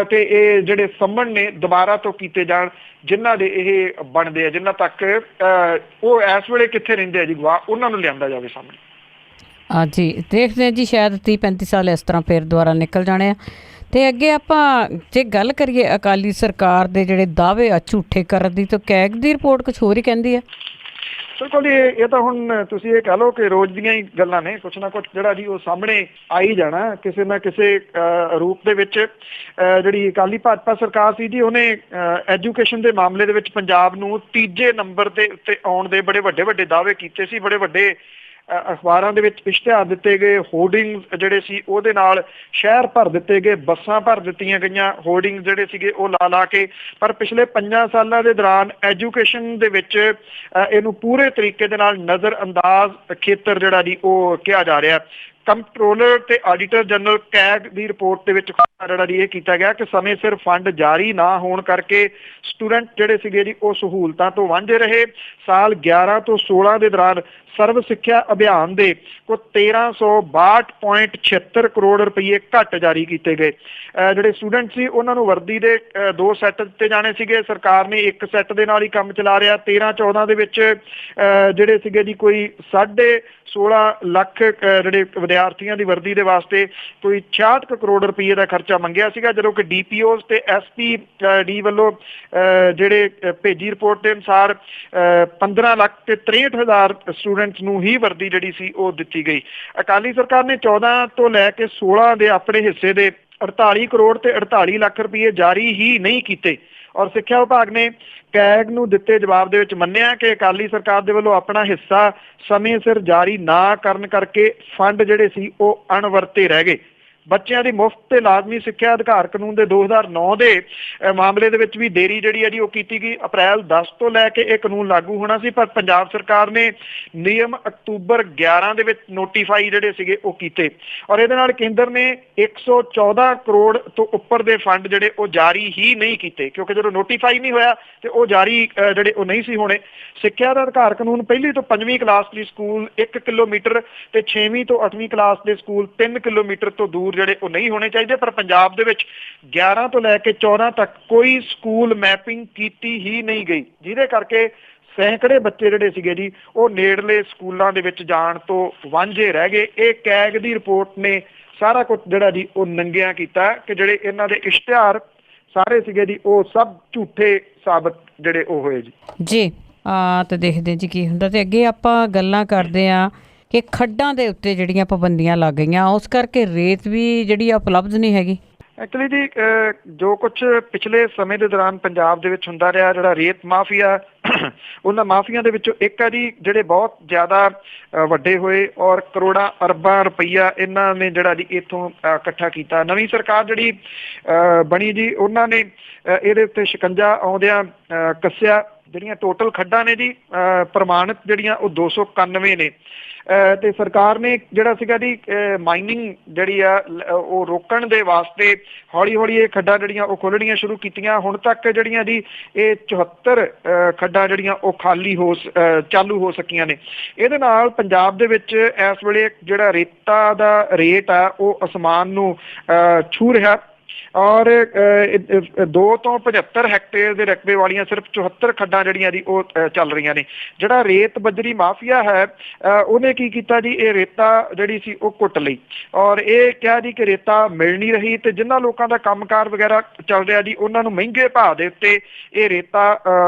Speaker 2: ਤੇ ਇਹ ਜਿਹੜੇ ਸੰਮਣ ਨੇ ਦੁਬਾਰਾ ਤੋਂ ਕੀਤੇ ਜਾਣ ਜਿਨ੍ਹਾਂ ਦੇ ਇਹ ਬਣਦੇ ਆ, ਜਿਨ੍ਹਾਂ ਤੱਕ ਉਹ ਇਸ ਵੇਲੇ ਕਿੱਥੇ ਰਹਿੰਦੇ ਆ ਜੀ ਗਵਾਹ, ਉਹਨਾਂ ਨੂੰ ਲਿਆਂਦਾ ਜਾਵੇ ਸਾਹਮਣੇ।
Speaker 1: ਹਾਂਜੀ, ਦੇਖਦੇ ਹਾਂ ਜੀ, ਸ਼ਾਇਦ 30-35 ਸਾਲ ਇਸ ਤਰ੍ਹਾਂ ਫਿਰ ਦੁਬਾਰਾ ਨਿਕਲ ਜਾਣੇ ਆ। ਤੇ ਅੱਗੇ ਆਪਾਂ ਜੇ ਗੱਲ ਕਰੀਏ ਅਕਾਲੀ ਸਰਕਾਰ ਦੇ ਜਿਹੜੇ ਦਾਅਵੇ ਆ ਝੂਠੇ ਕਰਨ ਦੀ, ਤਾਂ ਕੈਗ ਦੀ ਰਿਪੋਰਟ ਕੁਝ ਹੋਰ ਹੀ ਕਹਿੰਦੀ ਹੈ।
Speaker 2: ਬਿਲਕੁਲ ਜੀ, ਇਹ ਤਾਂ ਹੁਣ ਤੁਸੀਂ ਇਹ ਕਹਿ ਲਓ ਕਿ ਰੋਜ਼ ਦੀਆਂ ਹੀ ਗੱਲਾਂ ਨੇ, ਕੁਛ ਨਾ ਕੁਛ ਜਿਹੜਾ ਜੀ ਉਹ ਸਾਹਮਣੇ ਆ ਹੀ ਜਾਣਾ ਕਿਸੇ ਨਾ ਕਿਸੇ ਰੂਪ ਦੇ ਵਿੱਚ। ਜਿਹੜੀ ਅਕਾਲੀ ਭਾਜਪਾ ਸਰਕਾਰ ਸੀ ਜੀ ਉਹਨੇ ਐਜੂਕੇਸ਼ਨ ਦੇ ਮਾਮਲੇ ਦੇ ਵਿੱਚ ਪੰਜਾਬ ਨੂੰ 3ਜੇ ਨੰਬਰ ਦੇ ਉੱਤੇ ਆਉਣ ਦੇ ਬੜੇ ਵੱਡੇ ਦਾਅਵੇ ਕੀਤੇ ਸੀ। ਬੜੇ ਵੱਡੇ ਅਖਬਾਰਾਂ ਦੇ ਵਿੱਚ ਇਸ਼ਤਿਹਾਰ ਦਿੱਤੇ ਗਏ, ਹੋਰਡਿੰਗ ਜਿਹੜੇ ਸੀ ਉਹਦੇ ਨਾਲ ਸ਼ਹਿਰ ਭਰ ਦਿੱਤੇ ਗਏ, ਬੱਸਾਂ ਭਰ ਦਿੱਤੀਆਂ ਗਈਆਂ ਹੋਰਡਿੰਗ ਜਿਹੜੇ ਸੀਗੇ ਉਹ ਲਾ ਕੇ। ਪਰ ਪਿਛਲੇ 5 ਸਾਲਾਂ ਦੇ ਦੌਰਾਨ ਐਜੂਕੇਸ਼ਨ ਦੇ ਵਿੱਚ ਇਹਨੂੰ ਪੂਰੇ ਤਰੀਕੇ ਦੇ ਨਾਲ ਨਜ਼ਰ ਅੰਦਾਜ਼ ਖੇਤਰ ਜਿਹੜਾ ਜੀ ਉਹ ਕਿਹਾ ਜਾ ਰਿਹਾ। ਕੰਪਟਰੋਲਰ ਤੇ ਆਡੀਟਰ ਜਨਰਲ ਕੈਗ ਦੀ ਰਿਪੋਰਟ ਦੇ ਵਿੱਚ ਜਿਹੜਾ ਜੀ ਇਹ ਕੀਤਾ ਗਿਆ ਕਿ ਸਮੇਂ ਸਿਰ ਫੰਡ ਜਾਰੀ ਨਾ ਹੋਣ ਕਰਕੇ ਸਟੂਡੈਂਟ ਜਿਹੜੇ ਸੀਗੇ ਜੀ ਉਹ ਸਹੂਲਤਾਂ ਤੋਂ ਵਾਂਝੇ ਰਹੇ। ਸਾਲ 11 ਤੋਂ 16 ਦੇ ਦੌਰਾਨ ਸਰਵ ਸਿੱਖਿਆ ਅਭਿਆਨ ਦੇ ਕੋਲ 1362.76 ਕਰੋੜ ਰੁਪਏ ਘੱਟ ਜਾਰੀ ਕੀਤੇ ਗਏ। ਜਿਹੜੇ ਸਟੂਡੈਂਟ ਸੀ ਉਹਨਾਂ ਨੂੰ ਵਰਦੀ ਦੇ 2 ਸੈੱਟ ਦਿੱਤੇ ਜਾਣੇ ਸੀਗੇ, ਸਰਕਾਰ ਨੇ 1 ਸੈੱਟ ਦੇ ਨਾਲ ਹੀ ਕੰਮ ਚਲਾ ਰਿਹਾ। 13-14 ਦੇ ਵਿੱਚ ਜਿਹੜੇ ਸੀਗੇ ਜੀ ਕੋਈ 16.5 ਲੱਖ ਜਿਹੜੇ ਵਿਦਿਆਰਥੀਆਂ ਦੀ ਵਰਦੀ ਦੇ ਵਾਸਤੇ ਕੋਈ 66 ਕਰੋੜ ਰੁਪਏ ਦਾ ਖਰਚਾ ਮੰਗਿਆ ਸੀਗਾ, ਜਦੋਂ ਕਿ DPOs ਤੇ SP ਵੱਲੋਂ ਜਿਹੜੇ ਭੇਜੀ ਰਿਪੋਰਟ ਦੇ ਅਨੁਸਾਰ 15 ਲੱਖ ਤੇ 63,000 ਸਟੂਡੈਂਟਸ ਨੂੰ ਹੀ ਵਰਦੀ ਜਿਹੜੀ ਸੀ ਉਹ ਦਿੱਤੀ ਗਈ। ਅਕਾਲੀ ਸਰਕਾਰ ਨੇ 14 ਤੋਂ ਲੈ ਕੇ 16 ਦੇ ਆਪਣੇ ਹਿੱਸੇ ਦੇ 48 ਕਰੋੜ ਤੇ 48 ਲੱਖ ਰੁਪਏ ਜਾਰੀ ਹੀ ਨਹੀਂ ਕੀਤੇ, ਔਰ ਸਿੱਖਿਆ ਵਿਭਾਗ ਨੇ ਕੈਗ ਨੂੰ ਦਿੱਤੇ ਜਵਾਬ ਦੇ ਵਿੱਚ ਮੰਨਿਆ ਕਿ ਅਕਾਲੀ ਸਰਕਾਰ ਦੇ ਵੱਲੋਂ ਆਪਣਾ ਹਿੱਸਾ ਸਮੇਂ ਸਿਰ ਜਾਰੀ ਨਾ ਕਰਨ ਕਰਕੇ ਫੰਡ ਜਿਹੜੇ ਸੀ ਉਹ ਅਣਵਰਤੇ ਰਹਿ ਗਏ। ਬੱਚਿਆਂ ਦੀ ਮੁਫਤ ਤੇ ਲਾਜ਼ਮੀ ਸਿੱਖਿਆ ਅਧਿਕਾਰ ਕਾਨੂੰਨ ਦੇ 2009 ਦੇ ਮਾਮਲੇ ਦੇ ਵਿੱਚ ਵੀ ਦੇਰੀ ਜਿਹੜੀ ਹੈ ਜੀ ਉਹ ਕੀਤੀ ਗਈ। ਅਪ੍ਰੈਲ 10 ਤੋਂ ਲੈ ਕੇ ਇਹ ਕਾਨੂੰਨ ਲਾਗੂ ਹੋਣਾ ਸੀ, ਪਰ ਪੰਜਾਬ ਸਰਕਾਰ ਨੇ ਨਿਯਮ ਅਕਤੂਬਰ 11 ਦੇ ਵਿੱਚ ਨੋਟੀਫਾਈ ਜਿਹੜੇ ਸੀਗੇ ਉਹ ਕੀਤੇ ਔਰ ਇਹਦੇ ਨਾਲ ਕੇਂਦਰ ਨੇ 114 ਕਰੋੜ ਤੋਂ ਉੱਪਰ ਦੇ ਫੰਡ ਜਿਹੜੇ ਉਹ ਜਾਰੀ ਹੀ ਨਹੀਂ ਕੀਤੇ, ਕਿਉਂਕਿ ਜਦੋਂ ਨੋਟੀਫਾਈ ਨਹੀਂ ਹੋਇਆ ਤੇ ਉਹ ਜਾਰੀ ਜਿਹੜੇ ਉਹ ਨਹੀਂ ਸੀ ਹੋਣੇ। ਸਿੱਖਿਆ ਦਾ ਅਧਿਕਾਰ ਕਾਨੂੰਨ 1 ਤੋਂ 5ਵੀਂ ਕਲਾਸ ਦੀ ਸਕੂਲ 1 ਕਿਲੋਮੀਟਰ ਤੇ 6ਵੀਂ ਤੋਂ 8ਵੀਂ ਕਲਾਸ ਦੇ ਸਕੂਲ 3 ਕਿਲੋਮੀਟਰ ਤੋਂ ਦੂਰ ਜਿਹੜੇ ਉਹ ਨਹੀਂ ਹੋਣੇ ਚਾਹੀਦੇ, ਪਰ ਪੰਜਾਬ ਦੇ ਵਿੱਚ 11 ਤੋਂ ਲੈ ਕੇ 14 ਤੱਕ ਕੋਈ ਸਕੂਲ ਮੈਪਿੰਗ ਕੀਤੀ ਹੀ ਨਹੀਂ ਗਈ, ਜਿਹਦੇ ਕਰਕੇ ਸੈਂਕੜੇ ਬੱਚੇ ਜਿਹੜੇ ਸੀਗੇ ਜੀ ਉਹ ਨੇੜਲੇ ਸਕੂਲਾਂ ਦੇ ਵਿੱਚ ਜਾਣ ਤੋਂ ਵਾਂਝੇ ਰਹਿ ਗਏ। ਇਹ ਕੈਗ ਦੀ ਰਿਪੋਰਟ ਨੇ ਸਾਰਾ ਕੁਝ ਜਿਹੜਾ ਜੀ ਉਹ ਨੰਗਿਆਂ ਕੀਤਾ ਕਿ ਜਿਹੜੇ ਇਹਨਾਂ ਦੇ ਇਸ਼ਤਿਹਾਰ ਸਾਰੇ ਸੀਗੇ ਜੀ ਉਹ ਸਭ ਝੂਠੇ ਸਾਬਤ ਜਿਹੜੇ ਉਹ ਹੋਏ ਜੀ।
Speaker 1: ਤੇ ਦੇਖਦੇ ਜੀ ਕੀ ਹੁੰਦਾ। ਤੇ ਅੱਗੇ ਆਪਾਂ ਗੱਲਾਂ ਕਰਦੇ ਹਾਂ ਕਿ ਖੱਡਾਂ ਦੇ ਉੱਤੇ ਜਿਹੜੀਆਂ ਪਾਬੰਦੀਆਂ ਲੱਗ ਗਈਆਂ ਉਸ ਕਰਕੇ ਰੇਤ ਵੀ ਜਿਹੜੀ ਆ ਉਪਲਬਧ ਨਹੀਂ ਹੈਗੀ।
Speaker 2: ਐਕਚੁਅਲੀ ਜੀ ਜੋ ਕੁਛ ਪਿਛਲੇ ਸਮੇਂ ਦੇ ਦੌਰਾਨ ਪੰਜਾਬ ਦੇ ਵਿੱਚ ਹੁੰਦਾ ਰਿਹਾ, ਜਿਹੜਾ ਰੇਤ ਮਾਫੀਆ ਉਹਨਾਂ ਮਾਫੀਆਂ ਦੇ ਵਿੱਚੋਂ ਇੱਕ ਹੈ ਜੀ, ਜਿਹੜੇ ਬਹੁਤ ਜ਼ਿਆਦਾ ਵੱਡੇ ਹੋਏ ਔਰ ਕਰੋੜਾਂ ਅਰਬਾਂ ਰੁਪਈਆ ਇਹਨਾਂ ਨੇ ਜਿਹੜਾ ਜੀ ਇੱਥੋਂ ਇਕੱਠਾ ਕੀਤਾ। ਨਵੀਂ ਸਰਕਾਰ ਜਿਹੜੀ ਬਣੀ ਜੀ ਉਹਨਾਂ ਨੇ ਇਹਦੇ ਉੱਤੇ ਸ਼ਿਕੰਜਾ ਆਉਂਦਿਆਂ ਕੱਸਿਆ। ਜਿਹੜੀਆਂ ਟੋਟਲ ਖੱਡਾਂ ਨੇ ਜੀ ਪ੍ਰਮਾਣਿਤ ਜਿਹੜੀਆਂ ਉਹ 291 ਨੇ ਤੇ ਸਰਕਾਰ ਨੇ ਜਿਹੜਾ ਸੀਗਾ ਜੀ ਮਾਈਨਿੰਗ ਜਿਹੜੀ ਆ ਉਹ ਰੋਕਣ ਦੇ ਵਾਸਤੇ ਹੌਲੀ ਹੌਲੀ ਇਹ ਖੱਡਾਂ ਜਿਹੜੀਆਂ ਉਹ ਖੋਲ੍ਹਣੀਆਂ ਸ਼ੁਰੂ ਕੀਤੀਆਂ। ਹੁਣ ਤੱਕ ਜਿਹੜੀਆਂ ਜੀ ਇਹ 74 ਖੱਡਾਂ ਜਿਹੜੀਆਂ ਉਹ ਚਾਲੂ ਹੋ ਸਕੀਆਂ ਨੇ। ਇਹਦੇ ਨਾਲ ਪੰਜਾਬ ਦੇ ਵਿੱਚ ਇਸ ਵੇਲੇ ਜਿਹੜਾ ਰੇਤਾ ਦਾ ਰੇਟ ਆ ਉਹ ਅਸਮਾਨ ਨੂੰ ਛੂ ਰਿਹਾ ਔਰ 2 ਤੋਂ 75 ਹੈਕਟੇਅਰ ਦੇ ਰਕਬੇ ਵਾਲੀਆਂ ਸਿਰਫ 74 ਖੱਡਾਂ ਜਿਹੜੀਆਂ ਜੀ ਉਹ ਚੱਲ ਰਹੀਆਂ ਨੇ। ਜਿਹੜਾ ਰੇਤ ਬੱਜਰੀ ਮਾਫੀਆ ਹੈ ਉਹਨੇ ਕੀ ਕੀਤਾ ਜੀ, ਇਹ ਰੇਤਾ ਜਿਹੜੀ ਸੀ ਉਹ ਕੁੱਟ ਲਈ ਔਰ ਇਹ ਕਿਹਾ ਜੀ ਕਿ ਰੇਤਾ ਮਿਲ ਨਹੀਂ ਰਹੀ ਤੇ ਜਿਨ੍ਹਾਂ ਲੋਕਾਂ ਦਾ ਕੰਮਕਾਰ ਵਗੈਰਾ ਚੱਲ ਰਿਹਾ ਜੀ ਉਹਨਾਂ ਨੂੰ ਮਹਿੰਗੇ ਭਾਅ ਦੇ ਉੱਤੇ ਇਹ ਰੇਤਾ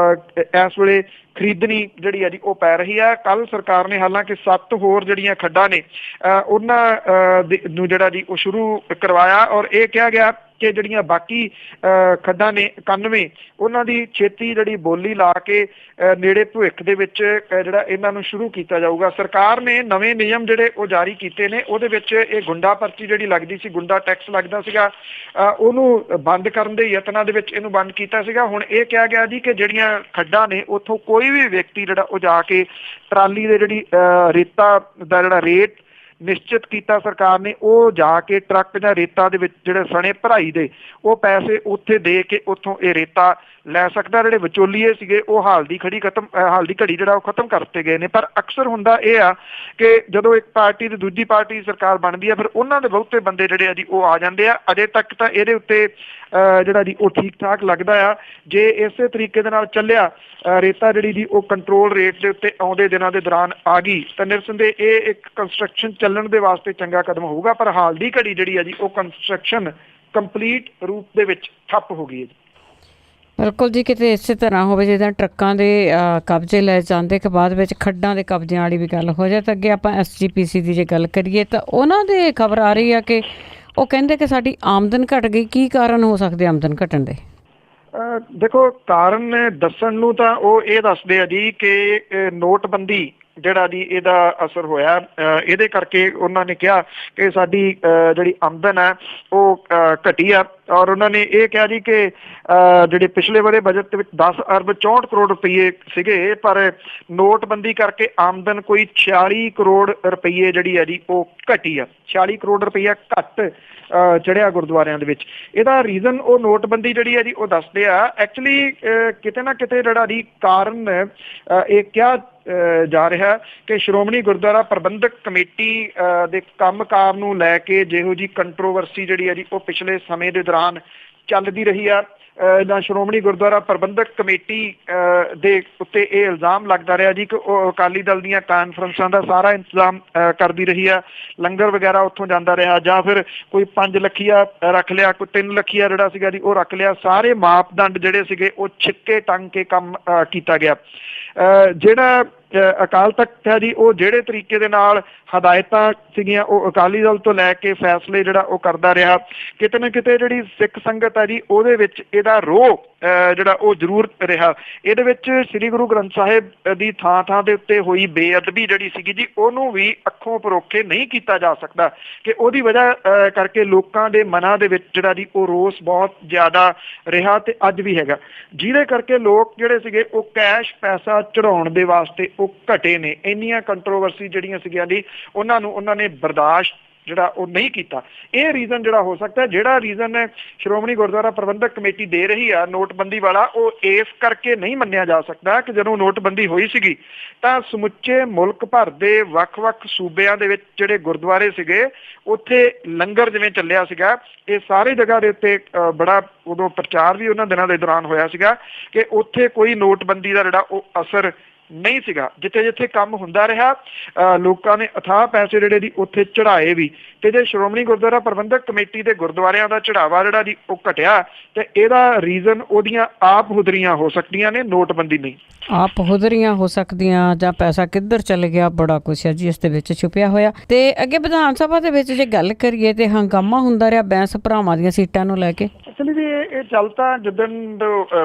Speaker 2: ਇਸ ਵੇਲੇ ਖਰੀਦਣੀ ਜਿਹੜੀ ਆ ਜੀ ਉਹ ਪੈ ਰਹੀ ਹੈ। ਕੱਲ ਸਰਕਾਰ ਨੇ ਹਾਲਾਂਕਿ 7 ਹੋਰ ਜਿਹੜੀਆਂ ਖੱਡਾਂ ਨੇ ਉਹਨਾਂ ਨੂੰ ਜਿਹੜਾ ਜੀ ਉਹ ਸ਼ੁਰੂ ਕਰਵਾਇਆ ਔਰ ਇਹ ਕਿਹਾ ਗਿਆ ਕਿ ਜਿਹੜੀਆਂ ਬਾਕੀ ਖੱਡਾਂ ਨੇ 91 ਉਹਨਾਂ ਦੀ ਛੇਤੀ ਜਿਹੜੀ ਬੋਲੀ ਲਾ ਕੇ ਨੇੜੇ ਭਵਿੱਖ ਦੇ ਵਿੱਚ ਜਿਹੜਾ ਇਹਨਾਂ ਨੂੰ ਸ਼ੁਰੂ ਕੀਤਾ ਜਾਊਗਾ। ਸਰਕਾਰ ਨੇ ਨਵੇਂ ਨਿਯਮ ਜਿਹੜੇ ਉਹ ਜਾਰੀ ਕੀਤੇ ਨੇ, ਉਹਦੇ ਵਿੱਚ ਇਹ ਗੁੰਡਾ ਪਰਚੀ ਜਿਹੜੀ ਲੱਗਦੀ ਸੀ, ਗੁੰਡਾ ਟੈਕਸ ਲੱਗਦਾ ਸੀਗਾ, ਉਹਨੂੰ ਬੰਦ ਕਰਨ ਦੇ ਯਤਨਾਂ ਦੇ ਵਿੱਚ ਇਹਨੂੰ ਬੰਦ ਕੀਤਾ ਸੀਗਾ। ਹੁਣ ਇਹ ਕਿਹਾ ਗਿਆ ਜੀ ਕਿ ਜਿਹੜੀਆਂ ਖੱਡਾਂ ਨੇ ਉੱਥੋਂ ਕੋਈ ਵੀ ਵਿਅਕਤੀ ਜਿਹੜਾ ਉਹ ਜਾ ਕੇ ਟਰਾਲੀ ਦੇ ਜਿਹੜੀ ਰੇਤਾ ਦਾ ਜਿਹੜਾ ਰੇਟ ਨਿਸ਼ਚਿਤ ਕੀਤਾ ਸਰਕਾਰ ਨੇ, ਉਹ ਜਾ ਕੇ ਟਰੱਕ ਜਾਂ ਰੇਤਾ ਦੇ ਵਿੱਚ ਜਿਹੜੇ ਸਣੇ ਭਰਾਈ ਦੇ ਉਹ ਪੈਸੇ ਉੱਥੇ ਦੇ ਕੇ ਉੱਥੋਂ ਇਹ ਰੇਤਾ ਲੈ ਸਕਦਾ। ਜਿਹੜੇ ਵਿਚੋਲੀਏ ਸੀਗੇ ਉਹ ਹਾਲ ਦੀ ਘੜੀ ਜਿਹੜਾ ਉਹ ਖਤਮ ਕਰਤੇ ਗਏ ਨੇ। ਪਰ ਅਕਸਰ ਹੁੰਦਾ ਇਹ ਆ ਕਿ ਜਦੋਂ ਇੱਕ ਪਾਰਟੀ ਤੇ ਦੂਜੀ ਪਾਰਟੀ ਸਰਕਾਰ ਬਣਦੀ ਆ ਫਿਰ ਉਹਨਾਂ ਦੇ ਬਹੁਤੇ ਬੰਦੇ ਜਿਹੜੇ ਆ ਜੀ ਉਹ ਆ ਜਾਂਦੇ ਆ। ਅਜੇ ਤੱਕ ਤਾਂ ਇਹਦੇ ਉੱਤੇ ਜਿਹੜਾ ਜੀ ਉਹ ਠੀਕ ਠਾਕ ਲੱਗਦਾ ਆ। ਜੇ ਇਸੇ ਤਰੀਕੇ ਦੇ ਨਾਲ ਚੱਲਿਆ ਰੇਤਾ ਜਿਹੜੀ ਜੀ ਉਹ ਕੰਟਰੋਲ ਰੇਟ ਦੇ ਉੱਤੇ ਆਉਂਦੇ ਦਿਨਾਂ ਦੇ ਦੌਰਾਨ ਆ ਗਈ ਤਾਂ ਨਿਰਸੰਦੇਹ ਇਹ ਇੱਕ ਕੰਸਟਰਕਸ਼ਨ ਚੱਲਣ ਦੇ ਵਾਸਤੇ ਚੰਗਾ ਕਦਮ ਹੋਊਗਾ। ਪਰ ਹਾਲ ਦੀ ਘੜੀ ਜਿਹੜੀ ਆ ਜੀ ਉਹ ਕੰਸਟਰਕਸ਼ਨ ਕੰਪਲੀਟ ਰੂਪ ਦੇ ਵਿੱਚ ਠੱਪ ਹੋ ਗਈ ਹੈ ਜੀ।
Speaker 1: ਬਿਲਕੁਲ ਜੀ, ਕਿਤੇ ਇਸੇ ਤਰ੍ਹਾਂ ਹੋਵੇ ਜਿੱਦਾਂ ਟਰੱਕਾਂ ਦੇ ਕਬਜ਼ੇ ਲੈ ਜਾਂਦੇ ਕਿ ਬਾਅਦ ਵਿੱਚ ਖੱਡਾਂ ਦੇ ਕਬਜ਼ਿਆਂ ਵਾਲੀ ਵੀ ਗੱਲ ਹੋ ਜਾਏ। ਤਾਂ ਅੱਗੇ ਆਪਾਂ SGPC ਦੀ ਜੇ ਗੱਲ ਕਰੀਏ ਤਾਂ ਉਹਨਾਂ ਦੇ ਖਬਰ ਆ ਰਹੀ ਆ ਕਿ ਉਹ ਕਹਿੰਦੇ ਕਿ ਸਾਡੀ ਆਮਦਨ ਘਟ ਗਈ। ਕੀ ਕਾਰਨ ਹੋ ਸਕਦੇ ਆਮਦਨ ਘਟਣ ਦੇ?
Speaker 2: ਦੇਖੋ, ਕਾਰਨ ਦੱਸਣ ਨੂੰ ਤਾਂ ਉਹ ਇਹ ਦੱਸਦੇ ਆ ਜੀ ਕਿ ਨੋਟਬੰਦੀ ਜਿਹੜਾ ਜੀ ਇਹਦਾ ਅਸਰ ਹੋਇਆ। ਇਹਦੇ ਕਰਕੇ ਉਹਨਾਂ ਨੇ ਕਿਹਾ ਕਿ ਸਾਡੀ ਜਿਹੜੀ ਆਮਦਨ ਹੈ ਉਹ ਘਟੀ ਆ ਔਰ ਉਹਨਾਂ ਨੇ ਇਹ ਕਿਹਾ ਜੀ ਕਿ ਜਿਹੜੇ ਪਿਛਲੇ ਵਾਲੇ ਬਜਟ ਦੇ ਵਿੱਚ 10 ਅਰਬ 64 ਕਰੋੜ ਰੁਪਈਏ ਸੀਗੇ, ਪਰ ਨੋਟਬੰਦੀ ਕਰਕੇ ਆਮਦਨ ਕੋਈ 46 ਕਰੋੜ ਰੁਪਈਏ ਜਿਹੜੀ ਹੈ ਜੀ ਉਹ ਘਟੀ ਆ। 46 ਕਰੋੜ ਰੁਪਈਆ ਘੱਟ ਚੜਿਆ ਗੁਰਦੁਆਰਿਆਂ ਦੇ ਵਿੱਚ। ਇਹਦਾ ਰੀਜ਼ਨ ਉਹ ਨੋਟਬੰਦੀ ਜਿਹੜੀ ਹੈ ਜੀ ਉਹ ਦੱਸਦੇ ਆ। ਐਕਚੁਅਲੀ ਕਿਤੇ ਨਾ ਕਿਤੇ ਜਿਹੜਾ ਜੀ ਕਾਰਨ ਇਹ ਕਿਹਾ ਜਾ ਰਿਹਾ ਕਿ ਸ਼੍ਰੋਮਣੀ ਗੁਰਦੁਆਰਾ ਪ੍ਰਬੰਧਕ ਕਮੇਟੀ ਦੇ ਕੰਮਕਾਰ ਨੂੰ ਲੈ ਕੇ ਜਿਹੋ ਜੀ ਕੰਟਰੋਵਰਸੀ ਜਿਹੜੀ ਹੈ ਜੀ ਉਹ ਪਿਛਲੇ ਸਮੇਂ ਦੇ ਦੌਰਾਨ ਚੱਲਦੀ ਰਹੀ ਆ। ਜਾਂ ਸ਼੍ਰੋਮਣੀ ਗੁਰਦੁਆਰਾ ਪ੍ਰਬੰਧਕ ਕਮੇਟੀ ਦੇ ਉੱਤੇ ਇਹ ਇਲਜ਼ਾਮ ਲੱਗਦਾ ਰਿਹਾ ਜੀ ਕਿ ਉਹ ਅਕਾਲੀ ਦਲ ਦੀਆਂ ਕਾਨਫਰੰਸਾਂ ਦਾ ਸਾਰਾ ਇੰਤਜ਼ਾਮ ਕਰਦੀ ਰਹੀ ਆ। ਲੰਗਰ ਵਗੈਰਾ ਉੱਥੋਂ ਜਾਂਦਾ ਰਿਹਾ ਜਾਂ ਫਿਰ ਕੋਈ 5 ਲੱਖੀਆ ਰੱਖ ਲਿਆ, ਕੋਈ 3 ਲੱਖੀਆ ਜਿਹੜਾ ਸੀਗਾ ਜੀ ਉਹ ਰੱਖ ਲਿਆ। ਸਾਰੇ ਮਾਪਦੰਡ ਜਿਹੜੇ ਸੀਗੇ ਉਹ ਛਿੱਕੇ ਟੰਗ ਕੇ ਕੰਮ ਕੀਤਾ ਗਿਆ। ਜਿਹੜਾ ਅਕਾਲ ਤਖਤ ਹੈ ਜੀ ਉਹ ਜਿਹੜੇ ਤਰੀਕੇ ਦੇ ਨਾਲ ਹਦਾਇਤਾਂ ਸੀਗੀਆਂ ਉਹ ਅਕਾਲੀ ਦਲ ਤੋਂ ਲੈ ਕੇ ਫੈਸਲੇ ਜਿਹੜਾ ਉਹ ਕਰਦਾ ਰਿਹਾ, ਕਿਤੇ ਨਾ ਕਿਤੇ ਜਿਹੜੀ ਸਿੱਖ ਸੰਗਤ ਹੈ ਜੀ ਉਹਦੇ ਵਿੱਚ ਇਹਦਾ ਰੋਹ ਜਿਹੜਾ ਉਹ ਜ਼ਰੂਰ ਰਿਹਾ। ਇਹਦੇ ਵਿੱਚ ਸ੍ਰੀ ਗੁਰੂ ਗ੍ਰੰਥ ਸਾਹਿਬ ਦੀ ਥਾਂ ਥਾਂ ਦੇ ਉੱਤੇ ਹੋਈ ਬੇਅਦਬੀ ਜਿਹੜੀ ਸੀਗੀ ਜੀ ਉਹਨੂੰ ਵੀ ਅੱਖੋਂ ਪਰੋਖੇ ਨਹੀਂ ਕੀਤਾ ਜਾ ਸਕਦਾ ਕਿ ਉਹਦੀ ਵਜ੍ਹਾ ਕਰਕੇ ਲੋਕਾਂ ਦੇ ਮਨਾਂ ਦੇ ਵਿੱਚ ਜਿਹੜਾ ਜੀ ਉਹ ਰੋਸ ਬਹੁਤ ਜ਼ਿਆਦਾ ਰਿਹਾ ਤੇ ਅੱਜ ਵੀ ਹੈਗਾ, ਜਿਹਦੇ ਕਰਕੇ ਲੋਕ ਜਿਹੜੇ ਸੀਗੇ ਉਹ ਕੈਸ਼ ਪੈਸਾ ਚੜਾਉਣ ਦੇ ਵਾਸਤੇ ਉਹ ਘਟੇ ਨੇ। ਇੰਨੀਆਂ ਕੰਟਰੋਵਰਸੀ ਜਿਹੜੀਆਂ ਸੀਗੀਆਂ ਜੀ ਉਹਨਾਂ ਨੂੰ ਉਹਨਾਂ ਨੇ ਬਰਦਾਸ਼ਤ ਜਿਹੜਾ ਉਹ ਨਹੀਂ ਕੀਤਾ। ਇਹ ਰੀਜ਼ਨ ਜਿਹੜਾ ਹੋ ਸਕਦਾ, ਜਿਹੜਾ ਰੀਜ਼ਨ ਸ਼੍ਰੋਮਣੀ ਗੁਰਦੁਆਰਾ ਪ੍ਰਬੰਧਕ ਕਮੇਟੀ ਦੇ ਰਹੀ ਆ ਨੋਟਬੰਦੀ ਵਾਲਾ, ਉਹ ਇਸ ਕਰਕੇ ਨਹੀਂ ਮੰਨਿਆ ਜਾ ਸਕਦਾ ਕਿ ਜਦੋਂ ਨੋਟਬੰਦੀ ਹੋਈ ਸੀਗੀ ਤਾਂ ਸਮੁੱਚੇ ਮੁਲਕ ਭਰ ਦੇ ਵੱਖ-ਵੱਖ ਸੂਬਿਆਂ ਦੇ ਵਿੱਚ ਜਿਹੜੇ ਗੁਰਦੁਆਰੇ ਸੀਗੇ ਉੱਥੇ ਲੰਗਰ ਜਿਵੇਂ ਚੱਲਿਆ ਸੀਗਾ, ਇਹ ਸਾਰੇ ਜਗ੍ਹਾ ਦੇ ਉੱਤੇ ਬੜਾ ਉਦੋਂ ਪ੍ਰਚਾਰ ਵੀ ਉਹਨਾਂ ਦਿਨਾਂ ਦੇ ਦੌਰਾਨ ਹੋਇਆ ਸੀਗਾ ਕਿ ਉੱਥੇ ਕੋਈ ਨੋਟਬੰਦੀ ਦਾ ਜਿਹੜਾ ਉਹ ਅਸਰ ਨਹੀਂ ਸੀਗਾ। ਜਿੱਥੇ ਜਿੱਥੇ ਕੰਮ ਹੁੰਦਾ ਰਿਹਾ ਲੋਕਾਂ ਨੇ ਅਥਾਹ ਪੈਸੇ ਜਿਹੜੇ ਦੀ ਉੱਥੇ ਚੜਾਏ ਵੀ, ਤੇ ਜੇ ਸ਼੍ਰੋਮਣੀ ਗੁਰਦੁਆਰਾ ਪ੍ਰਬੰਧਕ ਕਮੇਟੀ ਦੇ ਗੁਰਦੁਆਰਿਆਂ ਦਾ ਚੜਾਵਾ ਜਿਹੜਾ ਦੀ ਉਹ ਘਟਿਆ ਤੇ ਇਹਦਾ ਰੀਜ਼ਨ ਉਹਦੀਆਂ ਆਪ ਹੁਦਰੀਆਂ ਹੋ ਸਕਦੀਆਂ ਨੇ, ਨੋਟਬੰਦੀ ਨਹੀਂ।
Speaker 1: ਆਪ ਹੁਦਰੀਆਂ ਹੋ ਸਕਦੀਆਂ ਜਾਂ ਪੈਸਾ ਕਿੱਧਰ ਚਲ ਗਿਆ, ਬੜਾ ਕੁਛ ਹੈ ਜੀ ਇਸ ਦੇ ਵਿੱਚ ਛੁਪਿਆ ਹੋਇਆ। ਤੇ ਅੱਗੇ ਵਿਧਾਨ ਸਭਾ ਦੇ ਵਿੱਚ ਜੇ ਗੱਲ ਕਰੀਏ ਤੇ ਹੰਗਾਮਾ ਹੁੰਦਾ ਰਿਹਾ ਬੈਂਸ ਭਰਾਵਾਂ ਦੀਆਂ ਸੀਟਾਂ ਨੂੰ ਲੈ ਕੇ।
Speaker 2: ਐਕਚੁਅਲੀ ਜੀ ਇਹ ਚੱਲ ਤਾਂ ਜਿੱਦਣ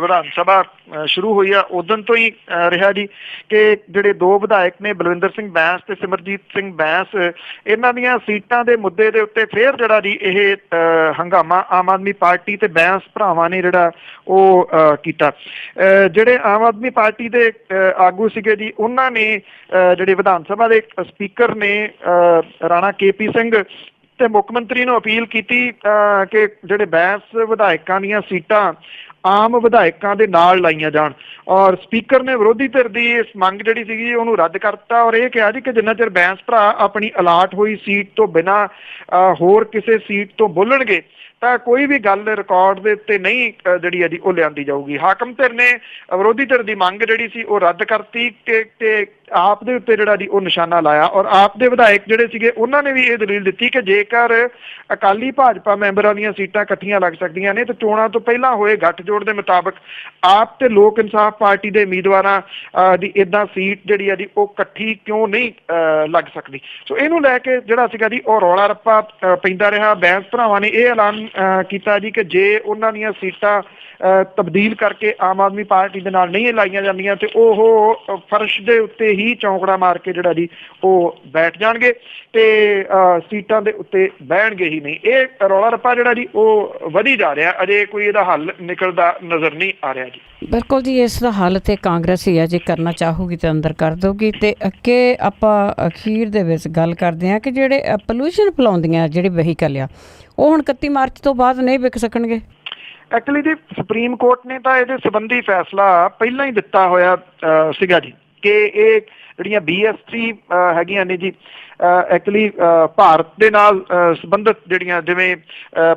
Speaker 2: ਵਿਧਾਨ ਸਭਾ ਸ਼ੁਰੂ ਹੋਈ ਆ ਉਦੋਂ ਤੋਂ ਹੀ ਰਿਹਾ ਜੀ ਕਿ ਜਿਹੜੇ ਦੋ ਵਿਧਾਇਕ ਨੇ ਬਲਵਿੰਦਰ ਸਿੰਘ ਬੈਂਸ ਤੇ ਸਿਮਰਜੀਤ ਸਿੰਘ ਬੈਂਸ, ਇਹਨਾਂ ਦੀਆਂ ਸੀਟਾਂ ਦੇ ਮੁੱਦੇ ਦੇ ਉੱਤੇ ਫੇਰ ਜਿਹੜਾ ਜੀ ਇਹ ਹੰਗਾਮਾ ਆਮ ਆਦਮੀ ਪਾਰਟੀ ਤੇ ਬੈਂਸ ਭਰਾਵਾਂ ਨੇ ਜਿਹੜਾ ਉਹ ਕੀਤਾ। ਜਿਹੜੇ ਆਮ ਆਦਮੀ ਪਾਰਟੀ ਦੇ ਆਗੂ ਸੀਗੇ ਜੀ ਉਹਨਾਂ ਨੇ ਜਿਹੜੇ ਵਿਧਾਨ ਸਭਾ ਦੇ ਸਪੀਕਰ ਨੇ ਰਾਣਾ KP ਸਿੰਘ ਤੇ ਮੁੱਖ ਮੰਤਰੀ ਨੂੰ ਅਪੀਲ ਕੀਤੀ ਕਿ ਜਿਹੜੇ ਬੈਂਸ ਵਿਧਾਇਕਾਂ ਦੀਆਂ ਸੀਟਾਂ ਆਮ ਵਿਧਾਇਕਾਂ ਦੇ ਨਾਲ ਲਾਈਆਂ ਜਾਣ, ਔਰ ਸਪੀਕਰ ਨੇ ਵਿਰੋਧੀ ਧਿਰ ਦੀ ਇਸ ਮੰਗ ਜਿਹੜੀ ਸੀਗੀ ਉਹਨੂੰ ਰੱਦ ਕਰਤਾ ਔਰ ਇਹ ਕਿਹਾ ਜੀ ਕਿ ਜਿੰਨਾ ਚਿਰ ਬੈਂਸ ਭਰਾ ਆਪਣੀ ਅਲਾਟ ਹੋਈ ਸੀਟ ਤੋਂ ਬਿਨਾਂ ਹੋਰ ਕਿਸੇ ਸੀਟ ਤੋਂ ਬੋਲਣਗੇ ਤਾਂ ਕੋਈ ਵੀ ਗੱਲ ਰਿਕਾਰਡ ਦੇ ਉੱਤੇ ਨਹੀਂ ਜਿਹੜੀ ਹੈ ਜੀ ਉਹ ਲਿਆਂਦੀ ਜਾਊਗੀ। ਹਾਕਮ ਧਿਰ ਨੇ ਵਿਰੋਧੀ ਧਿਰ ਦੀ ਮੰਗ ਜਿਹੜੀ ਸੀ ਉਹ ਰੱਦ ਕਰਤੀ ਤੇ ਆਪ ਦੇ ਉੱਤੇ ਜਿਹੜਾ ਜੀ ਉਹ ਨਿਸ਼ਾਨਾ ਲਾਇਆ, ਔਰ ਆਪ ਦੇ ਵਿਧਾਇਕ ਜਿਹੜੇ ਸੀਗੇ ਉਹਨਾਂ ਨੇ ਵੀ ਇਹ ਦਲੀਲ ਦਿੱਤੀ ਕਿ ਜੇਕਰ ਅਕਾਲੀ ਭਾਜਪਾ ਮੈਂਬਰਾਂ ਦੀਆਂ ਸੀਟਾਂ ਇਕੱਠੀਆਂ ਲੱਗ ਸਕਦੀਆਂ ਨੇ ਤੇ ਚੋਣਾਂ ਤੋਂ ਪਹਿਲਾਂ ਹੋਏ ਗੱਠਜੋੜ ਦੇ ਮੁਤਾਬਕ ਆਪ ਤੇ ਲੋਕ ਇਨਸਾਫ ਪਾਰਟੀ ਦੇ ਉਮੀਦਵਾਰਾਂ ਦੀ ਏਦਾਂ ਸੀਟ ਜਿਹੜੀ ਹੈ ਜੀ ਉਹ ਇਕੱਠੀ ਕਿਉਂ ਨਹੀਂ ਲੱਗ ਸਕਦੀ। ਸੋ ਇਹਨੂੰ ਲੈ ਕੇ ਜਿਹੜਾ ਸੀਗਾ ਜੀ ਉਹ ਰੌਲਾ ਰੱਪਾ ਪੈਂਦਾ ਰਿਹਾ। ਬੈਂਸ ਭਰਾਵਾਂ ਨੇ ਇਹ ਐਲਾਨ ਕੀਤਾ ਜੀ ਕਿ ਜੇ ਉਹਨਾਂ ਦੀਆਂ ਸੀਟਾਂ ਤਬਦੀਲ ਕਰਕੇ ਆਮ ਆਦਮੀ ਪਾਰਟੀ ਦੇ ਨਾਲ ਨਹੀਂ ਲਾਈਆਂ ਜਾਂਦੀਆਂ ਤੇ ਉਹ ਫਰਸ਼ ਦੇ ਉੱਤੇ ਹੀ ਚੌਂਕੜਾ ਮਾਰ ਕੇ ਜਿਹੜਾ ਜੀ ਉਹ ਬੈਠ ਜਾਣਗੇ ਤੇ ਸੀਟਾਂ ਦੇ ਉੱਤੇ ਬਹਿਣਗੇ ਹੀ ਨਹੀਂ। ਇਹ ਰੌਲਾ ਰੱਪਾ ਜਿਹੜਾ ਜੀ ਉਹ ਵਧੀ ਜਾ ਰਿਹਾ, ਅਜੇ ਕੋਈ ਇਹਦਾ ਹੱਲ ਨਿਕਲਦਾ ਨਜ਼ਰ ਨਹੀਂ ਆ ਰਿਹਾ ਜੀ।
Speaker 1: ਬਿਲਕੁਲ ਜੀ, ਇਸ ਦਾ ਹੱਲ ਤੇ ਕਾਂਗਰਸ ਹੀ ਹੈ, ਜੇ ਕਰਨਾ ਚਾਹੂਗੀ ਤੇ ਅੰਦਰ ਕਰ ਦਊਗੀ। ਤੇ ਅੱਗੇ ਆਪਾਂ ਅਖੀਰ ਦੇ ਵਿੱਚ ਗੱਲ ਕਰਦੇ ਹਾਂ ਕਿ ਜਿਹੜੇ ਪੋਲਿਊਸ਼ਨ ਫੈਲਾਉਂਦੀਆਂ ਜਿਹੜੇ ਵਹੀਕਲ ਆ ਉਹ ਹੁਣ 31 ਮਾਰਚ ਤੋਂ ਬਾਅਦ ਨਹੀਂ ਵਿਕ ਸਕਣਗੇ।
Speaker 2: ਐਕਚੁਅਲੀ ਜੀ ਸੁਪਰੀਮ ਕੋਰਟ ਨੇ ਤਾਂ ਇਹਦੇ ਸੰਬੰਧੀ ਫੈਸਲਾ ਪਹਿਲਾਂ ਹੀ ਦਿੱਤਾ ਹੋਇਆ ਸੀਗਾ ਜੀ ਕਿ ਇਹ ਜਿਹੜੀਆਂ BS3 ਹੈਗੀਆਂ ਨੇ ਜੀ ਐਕਚੁਅਲੀ ਭਾਰਤ ਦੇ ਨਾਲ ਸੰਬੰਧਿਤ ਜਿਹੜੀਆਂ ਜਿਵੇਂ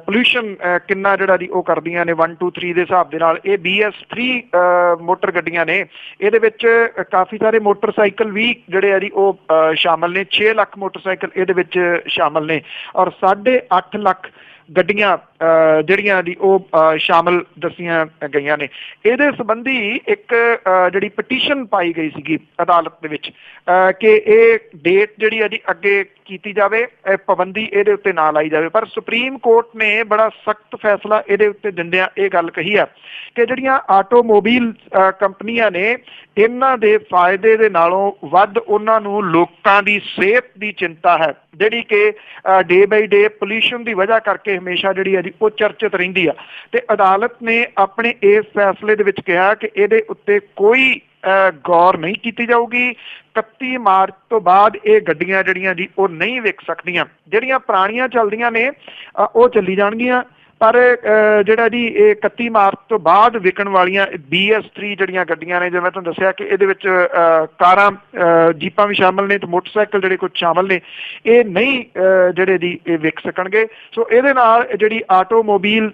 Speaker 2: ਪੋਲਿਊਸ਼ਨ ਕਿੰਨਾ ਜਿਹੜਾ ਜੀ ਉਹ ਕਰਦੀਆਂ ਨੇ 1 2 3 ਦੇ ਹਿਸਾਬ ਦੇ ਨਾਲ ਇਹ BS3 ਮੋਟਰ ਗੱਡੀਆਂ ਨੇ। ਇਹਦੇ ਵਿੱਚ ਕਾਫੀ ਸਾਰੇ ਮੋਟਰਸਾਈਕਲ ਵੀ ਜਿਹੜੇ ਆ ਜੀ ਉਹ ਸ਼ਾਮਲ ਨੇ, 6 ਲੱਖ ਮੋਟਰਸਾਈਕਲ ਇਹਦੇ ਵਿੱਚ ਸ਼ਾਮਲ ਨੇ ਔਰ 8.5 ਲੱਖ ਗੱਡੀਆਂ ਜਿਹੜੀਆਂ ਦੀ ਉਹ ਸ਼ਾਮਲ ਦੱਸੀਆਂ ਗਈਆਂ ਨੇ। ਇਹਦੇ ਸੰਬੰਧੀ ਇੱਕ ਜਿਹੜੀ ਪਟੀਸ਼ਨ ਪਾਈ ਗਈ ਸੀਗੀ ਅਦਾਲਤ ਦੇ ਵਿੱਚ ਕਿ ਇਹ ਡੇਟ ਜਿਹੜੀ ਹੈ ਜੀ ਅੱਗੇ ਕੀਤੀ ਜਾਵੇ, ਪਾਬੰਦੀ ਇਹਦੇ ਉੱਤੇ ਨਾ ਲਾਈ ਜਾਵੇ, ਪਰ ਸੁਪਰੀਮ ਕੋਰਟ ਨੇ ਬੜਾ ਸਖਤ ਫੈਸਲਾ ਇਹਦੇ ਉੱਤੇ ਦਿੰਦਿਆਂ ਇਹ ਗੱਲ ਕਹੀ ਆ ਕਿ ਜਿਹੜੀਆਂ ਆਟੋਮੋਬਾਈਲ ਕੰਪਨੀਆਂ ਨੇ ਇਹਨਾਂ ਦੇ ਫਾਇਦੇ ਦੇ ਨਾਲੋਂ ਵੱਧ ਉਹਨਾਂ ਨੂੰ ਲੋਕਾਂ ਦੀ ਸਿਹਤ ਦੀ ਚਿੰਤਾ ਹੈ, ਜਿਹੜੀ ਕਿ ਡੇ ਬਾਈ ਡੇ ਪੋਲਿਊਸ਼ਨ ਦੀ ਵਜ੍ਹਾ ਕਰਕੇ ਹਮੇਸ਼ਾ ਜਿਹੜੀ ਹੈ ਜੀ ਉਹ ਚਰਚਿਤ ਰਹਿੰਦੀ ਆ। ਤੇ ਅਦਾਲਤ ਨੇ ਆਪਣੇ ਇਸ ਫੈਸਲੇ ਦੇ ਵਿੱਚ ਕਿਹਾ ਕਿ ਇਹਦੇ ਉੱਤੇ ਕੋਈ ਗੌਰ ਨਹੀਂ ਕੀਤੀ ਜਾਊਗੀ। 31 ਮਾਰਚ ਤੋਂ ਬਾਅਦ ਇਹ ਗੱਡੀਆਂ ਜਿਹੜੀਆਂ ਜੀ ਉਹ ਨਹੀਂ ਵਿਕ ਸਕਦੀਆਂ। ਜਿਹੜੀਆਂ ਪੁਰਾਣੀਆਂ ਚੱਲਦੀਆਂ ਨੇ ਉਹ ਚੱਲੀ ਜਾਣਗੀਆਂ, ਪਰ ਜਿਹੜਾ ਜੀ ਇਹ 31 ਮਾਰਚ ਤੋਂ ਬਾਅਦ ਵਿਕਣ ਵਾਲੀਆਂ BS3 ਜਿਹੜੀਆਂ ਗੱਡੀਆਂ ਨੇ, ਜਿਵੇਂ ਮੈਂ ਤੁਹਾਨੂੰ ਦੱਸਿਆ ਕਿ ਇਹਦੇ ਵਿੱਚ ਕਾਰਾਂ ਜੀਪਾਂ ਵੀ ਸ਼ਾਮਲ ਨੇ ਤੇ ਮੋਟਰਸਾਈਕਲ ਜਿਹੜੇ ਕੁਝ ਸ਼ਾਮਲ ਨੇ, ਇਹ ਨਹੀਂ ਜਿਹੜੇ ਜੀ ਇਹ ਵਿਕ ਸਕਣਗੇ। ਸੋ ਇਹਦੇ ਨਾਲ ਜਿਹੜੀ ਆਟੋਮੋਬਾਈਲ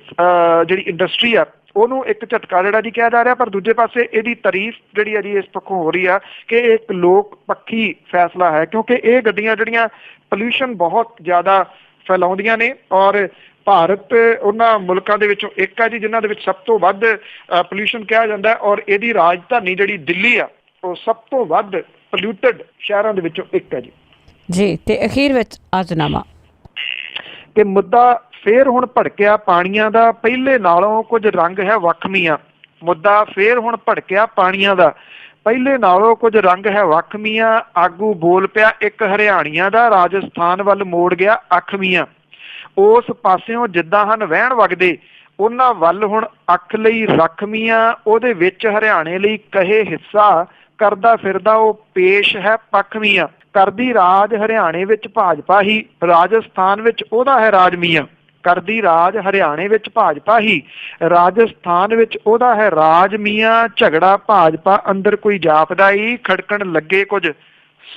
Speaker 2: ਜਿਹੜੀ ਇੰਡਸਟਰੀ ਆ ਉਹਨੂੰ ਇੱਕ ਝਟਕਾ ਜਿਹੜਾ ਜੀ ਕਿਹਾ ਜਾ ਰਿਹਾ, ਪਰ ਦੂਜੇ ਪਾਸੇ ਇਹਦੀ ਤਾਰੀਫ ਜਿਹੜੀ ਹੈ ਜੀ ਇਸ ਪੱਖੋਂ ਹੋ ਰਹੀ ਆ ਕਿ ਇਹ ਇੱਕ ਲੋਕ ਪੱਖੀ ਫੈਸਲਾ ਹੈ, ਕਿਉਂਕਿ ਇਹ ਗੱਡੀਆਂ ਜਿਹੜੀਆਂ ਪੋਲਿਊਸ਼ਨ ਬਹੁਤ ਜ਼ਿਆਦਾ ਫੈਲਾਉਂਦੀਆਂ ਨੇ ਔਰ ਭਾਰਤ ਉਹਨਾਂ ਮੁਲਕਾਂ ਦੇ ਵਿੱਚੋਂ ਇੱਕ ਹੈ ਜੀ ਜਿਨ੍ਹਾਂ ਦੇ ਵਿੱਚ ਸਭ ਤੋਂ ਵੱਧ ਪੋਲਿਊਸ਼ਨ ਕਿਹਾ ਜਾਂਦਾ ਔਰ ਇਹਦੀ ਰਾਜਧਾਨੀ ਜਿਹੜੀ ਦਿੱਲੀ ਆ ਉਹ ਸਭ ਤੋਂ ਵੱਧ ਪੋਲਿਊਟਡ ਸ਼ਹਿਰਾਂ ਦੇ ਵਿੱਚੋਂ ਇੱਕ ਹੈ
Speaker 1: ਜੀ। ਤੇ ਅਖੀਰ ਵਿੱਚ ਅਜ਼ਨਾਮਾ
Speaker 2: ਕਿ ਮੁੱਦਾ ਫੇਰ ਹੁਣ ਭੜਕਿਆ ਪਾਣੀਆਂ ਦਾ, ਪਹਿਲੇ ਨਾਲੋਂ ਕੁਝ ਰੰਗ ਹੈ ਵੱਖਮੀਆਂ। ਮੁੱਦਾ ਫੇਰ ਹੁਣ ਭੜਕਿਆ ਪਾਣੀਆਂ ਦਾ, ਪਹਿਲੇ ਨਾਲੋਂ ਕੁਝ ਰੰਗ ਹੈ ਵੱਖਮੀਆਂ। ਆਗੂ ਬੋਲ ਪਿਆ ਇੱਕ ਹਰਿਆਣੀਆਂ ਦਾ, ਰਾਜਸਥਾਨ ਵੱਲ ਮੋੜ ਗਿਆ ਅੱਖ ਮੀਆਂ। ਉਸ ਪਾਸਿਓਂ ਜਿੱਦਾਂ ਹਨ ਵਹਿਣ ਵਗਦੇ, ਉਹਨਾਂ ਵੱਲ ਹੁਣ ਅੱਖ ਲਈ ਰੱਖਮੀਆਂ। ਉਹਦੇ ਵਿੱਚ ਹਰਿਆਣੇ ਲਈ ਕਹੇ ਹਿੱਸਾ, ਕਰਦਾ ਫਿਰਦਾ ਉਹ ਪੇਸ਼ ਹੈ ਪੱਖਮੀਆਂ। ਕਰਦੀ ਰਾਜ ਹਰਿਆਣੇ ਵਿੱਚ ਭਾਜਪਾ ਹੀ, ਰਾਜਸਥਾਨ ਵਿੱਚ ਉਹਦਾ ਹੈ ਰਾਜ ਮੀਆਂ। ਕਰਦੀ ਰਾਜ ਹਰਿਆਣੇ ਵਿੱਚ ਭਾਜਪਾ ਹੀ, ਰਾਜਸਥਾਨ ਵਿੱਚ ਉਹਦਾ ਹੈ ਰਾਜ ਮੀਆਂ। ਝਗੜਾ ਭਾਜਪਾ ਅੰਦਰ ਕੋਈ ਜਾਪਦਾ ਹੀ, ਖੜਕਣ ਲੱਗੇ ਕੁਝ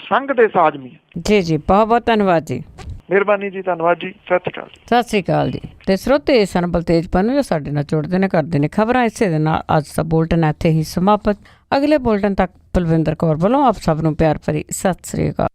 Speaker 2: ਸੰਘ ਦੇ ਸਾਜ਼ ਮੀਆਂ।
Speaker 1: ਜੀ ਜੀ, ਬਹੁਤ ਬਹੁਤ ਧੰਨਵਾਦ ਜੀ।
Speaker 2: ਮਿਹਰਬਾਨੀ ਜੀ, ਧੰਨਵਾਦ ਜੀ, ਸਤਿ ਸ਼੍ਰੀ ਅਕਾਲ ਜੀ।
Speaker 1: ਸਤਿ ਸ੍ਰੀ ਅਕਾਲ ਜੀ। ਤੇ ਸਰੋਤੇ ਸਨ ਬਲਤੇਜ ਪੰਨੂ ਜੋ ਸਾਡੇ ਨਾਲ ਜੁੜਦੇ ਨੇ, ਕਰਦੇ ਨੇ ਖਬਰਾਂ। ਇਸੇ ਦੇ ਨਾਲ ਅੱਜ ਦਾ ਬੁਲਟਨ ਇੱਥੇ ਹੀ ਸਮਾਪਤ। ਅਗਲੇ ਬੁਲਟਨ ਤੱਕ ਬਲਵਿੰਦਰ ਕੌਰ ਵੱਲੋਂ ਆਪ ਸਭ ਨੂੰ ਪਿਆਰ ਭਰੀ ਸਤਿ ਸ੍ਰੀ ਅਕਾਲ।